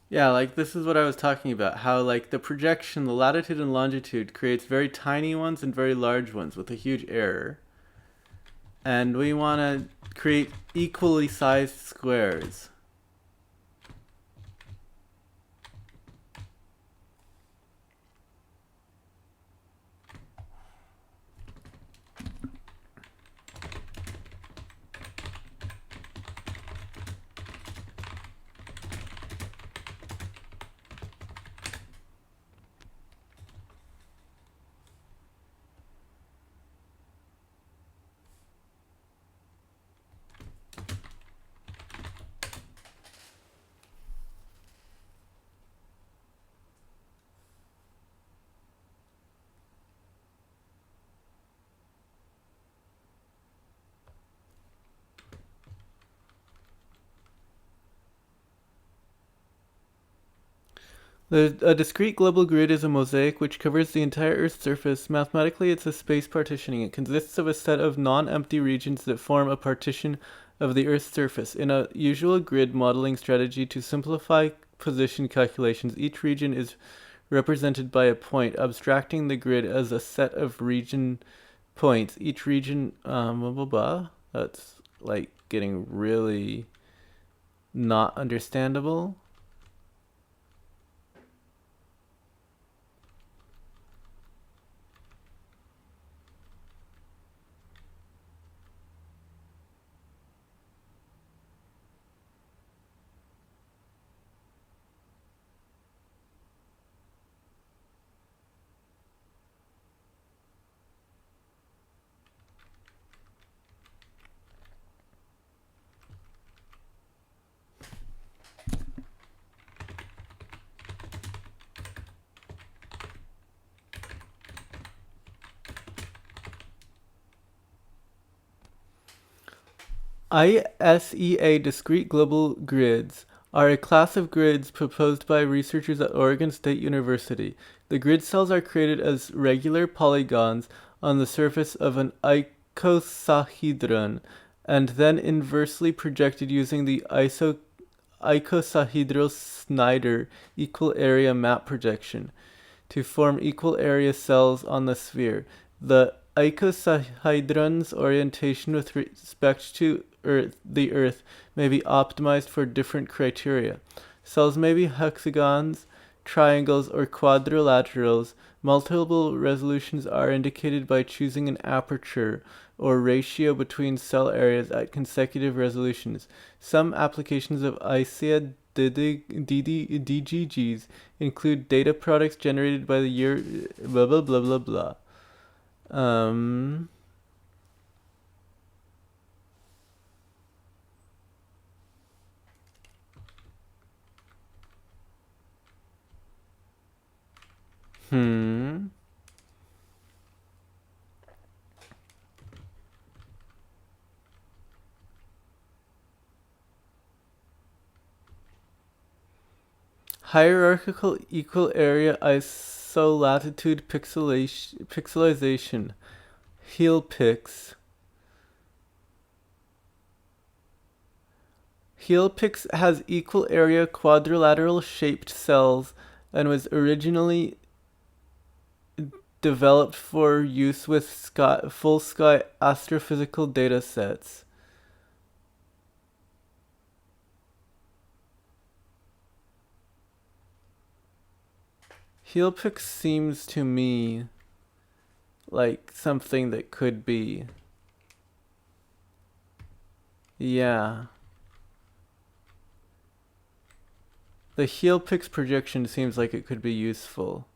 Yeah, like this is what I was talking about. How like the projection, the latitude and longitude creates very tiny ones and very large ones with a huge error. And we want to create equally sized squares. A discrete global grid is a mosaic which covers the entire Earth's surface. Mathematically, it's a space partitioning. It consists of a set of non-empty regions that form a partition of the Earth's surface. In a usual grid modeling strategy to simplify position calculations, each region is represented by a point, abstracting the grid as a set of region points. Each region, blah, blah, blah. That's like getting really not understandable. ISEA discrete global grids are a class of grids proposed by researchers at Oregon State University. The grid cells are created as regular polygons on the surface of an icosahedron and then inversely projected using the icosahedral Snyder equal area map projection to form equal area cells on the sphere. The icosahedron's orientation with respect to the Earth may be optimized for different criteria. Cells may be hexagons, triangles, or quadrilaterals. Multiple resolutions are indicated by choosing an aperture or ratio between cell areas at consecutive resolutions. Some applications of ICEA DGGs include data products generated by the year blah blah blah blah blah. Hierarchical equal area isolatitude pixelization. HealPix. HealPix has equal area quadrilateral shaped cells and was originally developed for use with full sky astrophysical data sets. HealPix seems to me like something that could be. Yeah. The HealPix projection seems like it could be useful.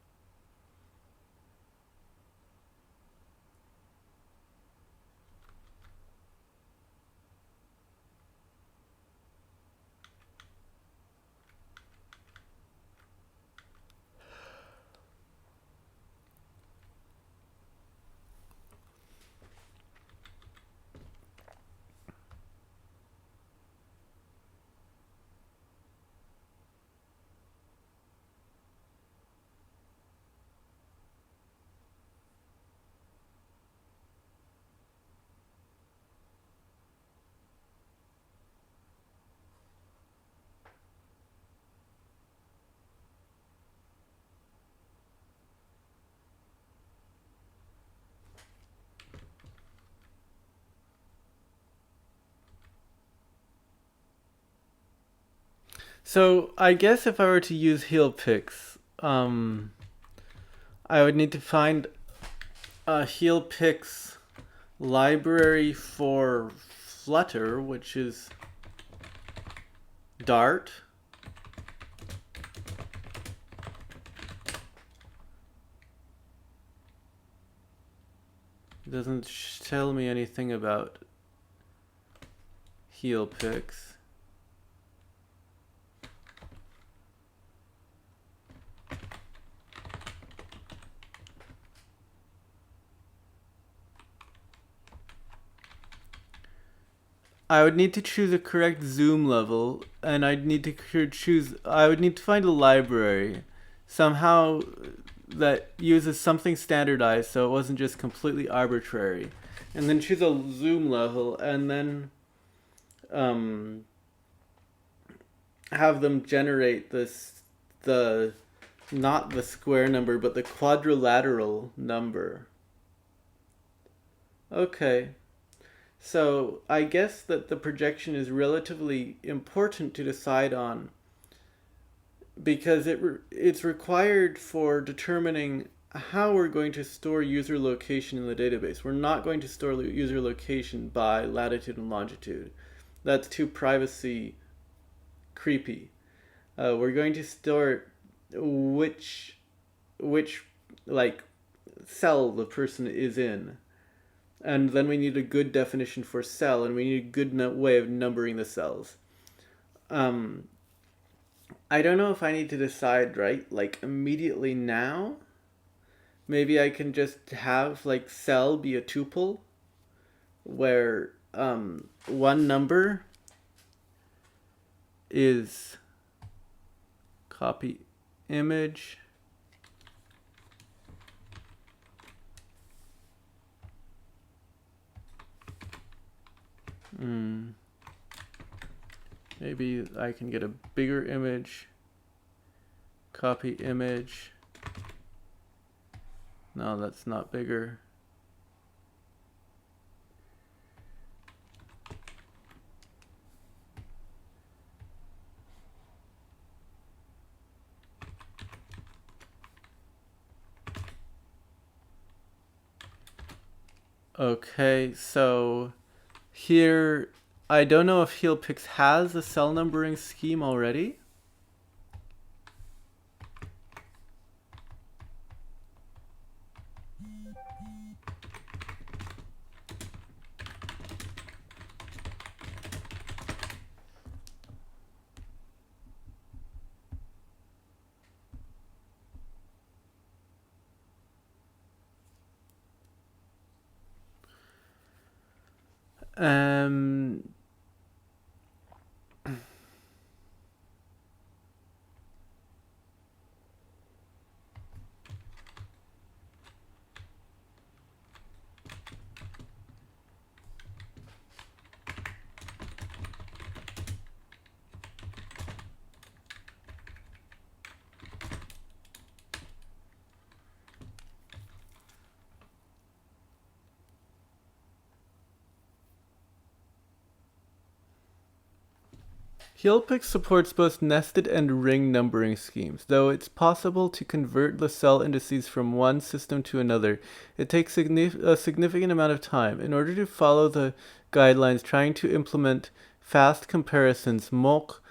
So I guess if I were to use HealPix, I would need to find a HealPix library for Flutter, which is Dart. It doesn't tell me anything about HealPix. I would need to choose a correct zoom level, and I would need to find a library somehow that uses something standardized so it wasn't just completely arbitrary. And then choose a zoom level and then have them generate the not the square number but the quadrilateral number. Okay. So I guess that the projection is relatively important to decide on because it's required for determining how we're going to store user location in the database. We're not going to store user location by latitude and longitude. That's too privacy creepy. We're going to store which like cell the person is in. And then we need a good definition for cell, and we need a good way of numbering the cells. I don't know if I need to decide, right, like immediately now. Maybe I can just have like cell be a tuple where one number is copy image maybe I can get a bigger image, copy image. No, that's not bigger. Okay, so here, I don't know if HealPix has a cell numbering scheme already. HealPix supports both nested and ring numbering schemes. Though it's possible to convert the cell indices from one system to another, it takes a significant amount of time. In order to follow the guidelines trying to implement fast comparisons, Molk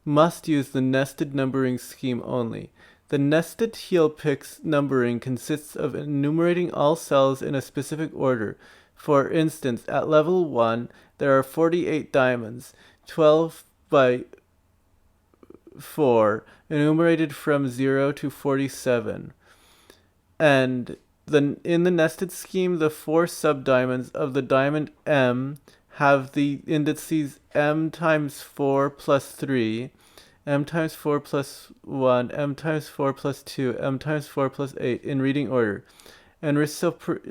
must use the nested numbering scheme only. The nested HealPix numbering consists of enumerating all cells in a specific order. For instance, at level 1, there are 48 diamonds, 12 by 4, enumerated from 0 to 47. And in the nested scheme, the 4 subdiamonds of the diamond M have the indices M times 4 plus 3, M times 4 plus 1, M times 4 plus 2, M times 4 plus 8 in reading order. And reciprocally,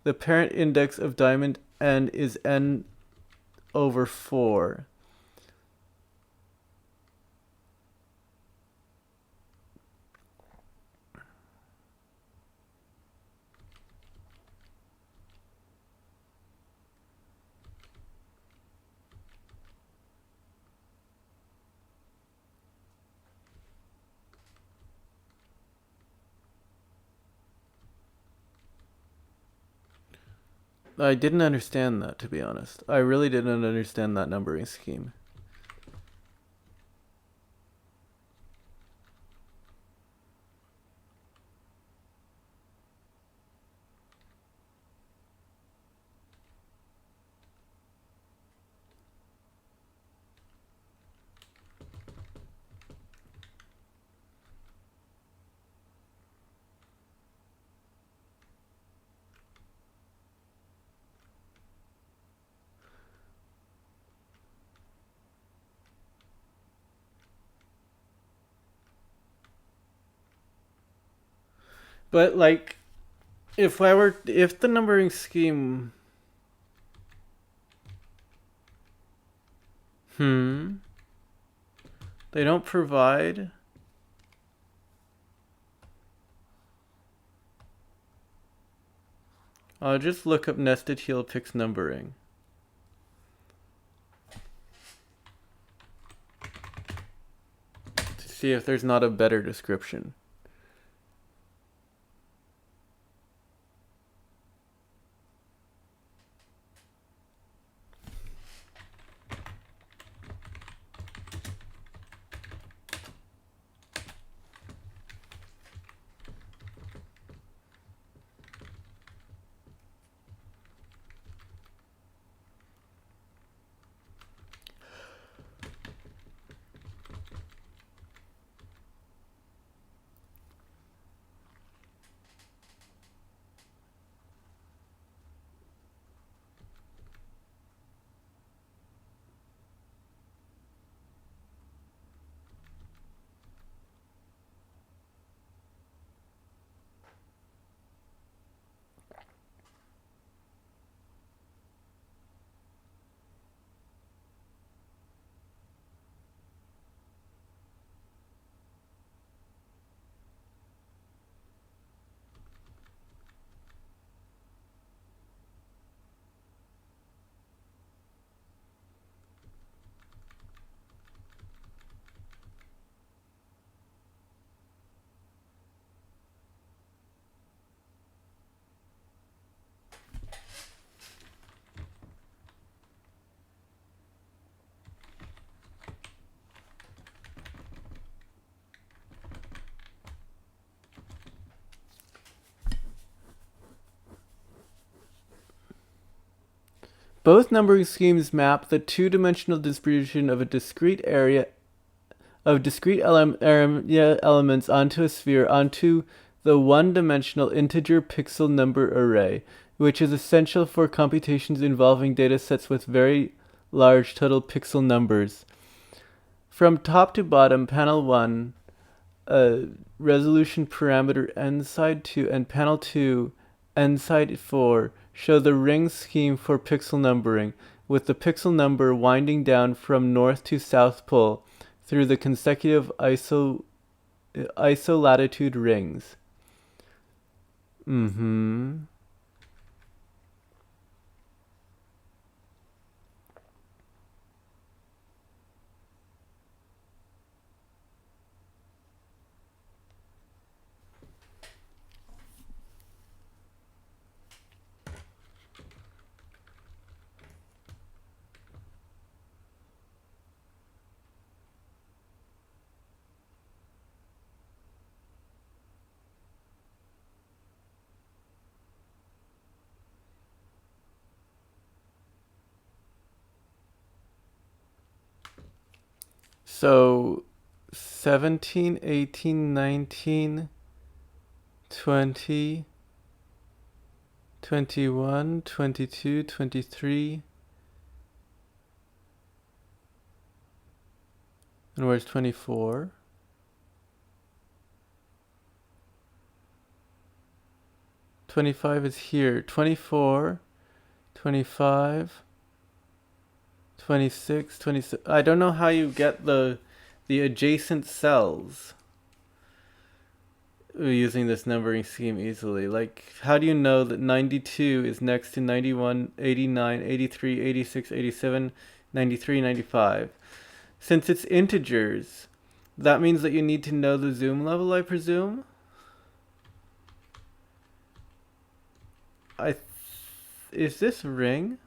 the parent index of diamond N is N over 4. I didn't understand that, to be honest. I really didn't understand that numbering scheme. But like, if the numbering scheme, they don't provide. I'll just look up nested heel pix numbering. To see if there's not a better description. Both numbering schemes map the two-dimensional distribution of a discrete area of discrete elements onto a sphere onto the one-dimensional integer pixel number array, which is essential for computations involving datasets with very large total pixel numbers. From top to bottom, panel 1, resolution parameter n side 2, and panel 2, n side 4, show the ring scheme for pixel numbering, with the pixel number winding down from north to south pole through the consecutive isolatitude rings. So 17, 18, 19, 20, 21, 22, 23. And where's 24? 25 is here. 24, 25, 26, 27. I don't know how you get the adjacent cells using this numbering scheme easily. Like, how do you know that 92 is next to 91, 89, 83, 86, 87, 93, 95? Since it's integers, that means that you need to know the zoom level, I presume? Is this ring?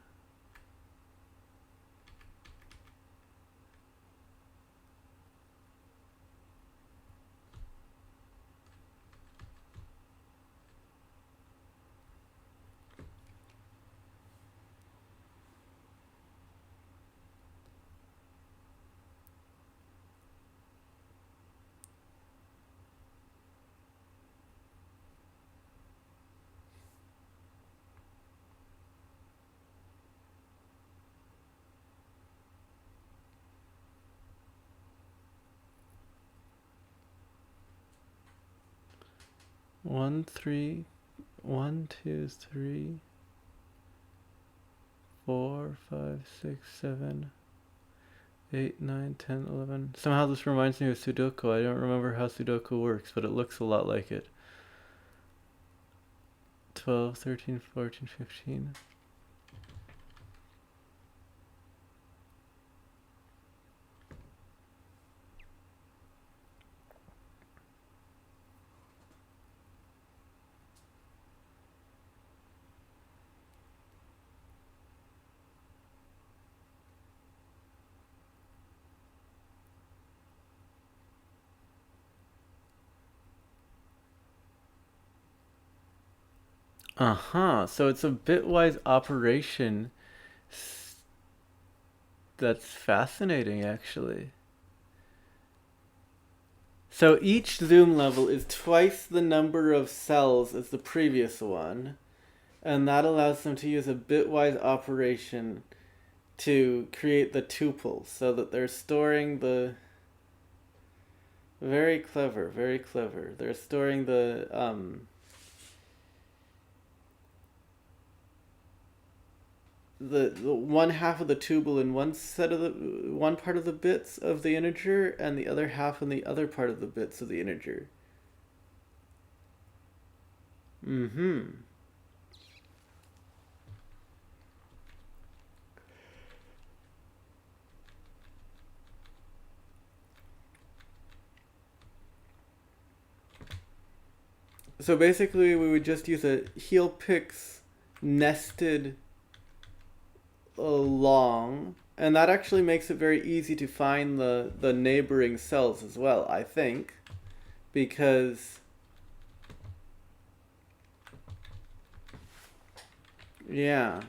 1, 3, 1, 2, 3, 4, 5, 6, 7, 8, 9, 10, 11. Somehow this reminds me of Sudoku. I don't remember how Sudoku works, but it looks a lot like it. 12, 13, 14, 15. So it's a bitwise operation. That's fascinating, actually. So each zoom level is twice the number of cells as the previous one, and that allows them to use a bitwise operation to create the tuple, so that they're storing the... Very clever, very clever. They're storing the one half of the tuple in one part of the bits of the integer, and the other half in the other part of the bits of the integer. So basically we would just use a heel picks nested along, and that actually makes it very easy to find the neighboring cells as well, I think, because yeah.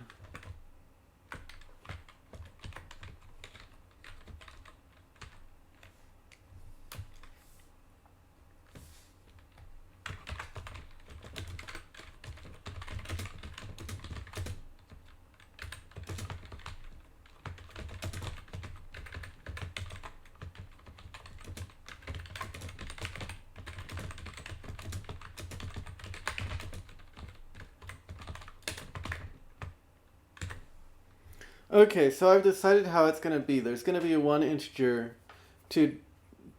Okay, so I've decided how it's going to be. There's going to be one integer to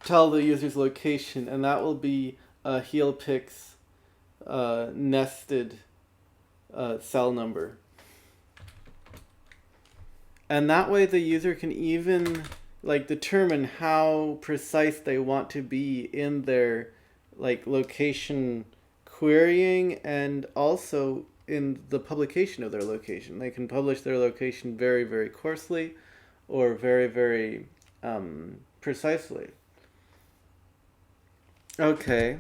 tell the user's location, and that will be a heel picks nested cell number. And that way the user can even determine how precise they want to be in their location querying, and also in the publication of their location. They can publish their location very, very coarsely or very, very precisely. Okay.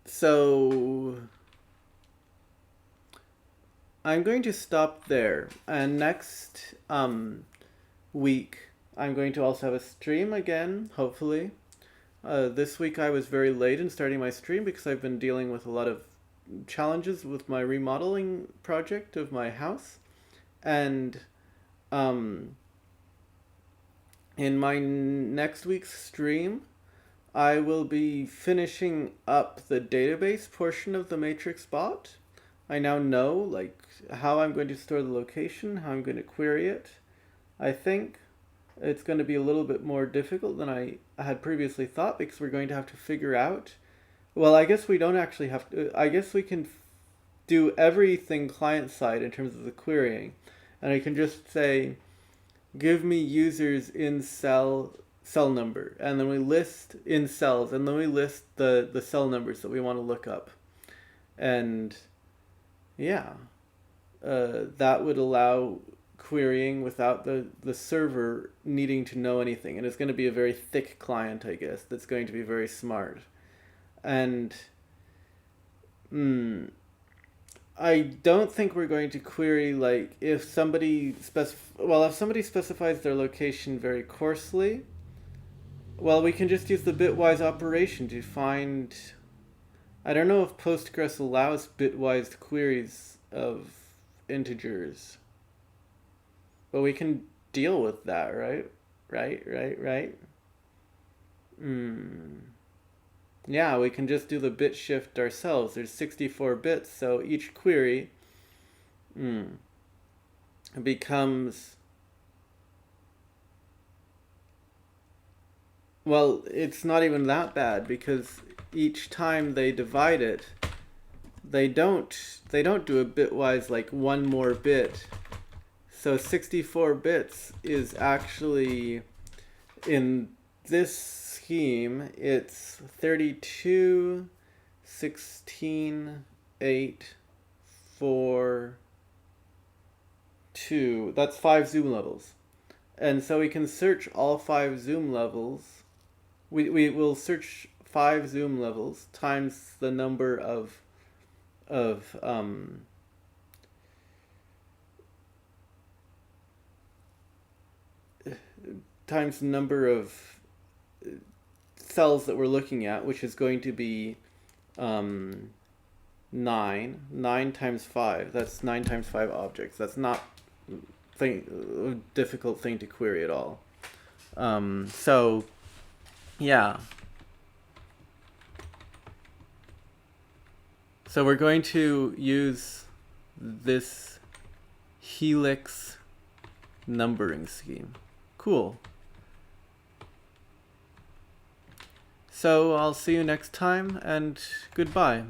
So I'm going to stop there, and next week I'm going to also have a stream again, hopefully. This week I was very late in starting my stream because I've been dealing with a lot of challenges with my remodeling project of my house. And in my next week's stream, I will be finishing up the database portion of the matrix bot. I now know how I'm going to store the location, how I'm going to query it. I think it's going to be a little bit more difficult than I had previously thought, because we're going to have to figure out... Well, I guess we don't actually have to... I guess we can do everything client-side in terms of the querying. And I can just say, give me users in cell number. And then we list in cells, and then we list the cell numbers that we want to look up. And yeah, that would allow querying without the server needing to know anything. And it's going to be a very thick client, I guess, that's going to be very smart. And I don't think we're going to query if somebody specifies their location very coarsely. Well, we can just use the bitwise operation to find... I don't know if Postgres allows bitwise queries of integers. But we can deal with that, right? Right? Yeah, we can just do the bit shift ourselves. There's 64 bits, so each query becomes, well, it's not even that bad because each time they divide it, they don't do a bitwise like one more bit. So 64 bits is actually, in this scheme, it's 32, 16, 8, 4, 2. That's 5 zoom levels. And so we can search all 5 zoom levels. We will search 5 zoom levels times the number of times the number of cells that we're looking at, which is going to be 9. 9 times 5. That's 9 times 5 objects. That's not a difficult thing to query at all. So, yeah. So we're going to use this helix numbering scheme. Cool. So I'll see you next time, and goodbye.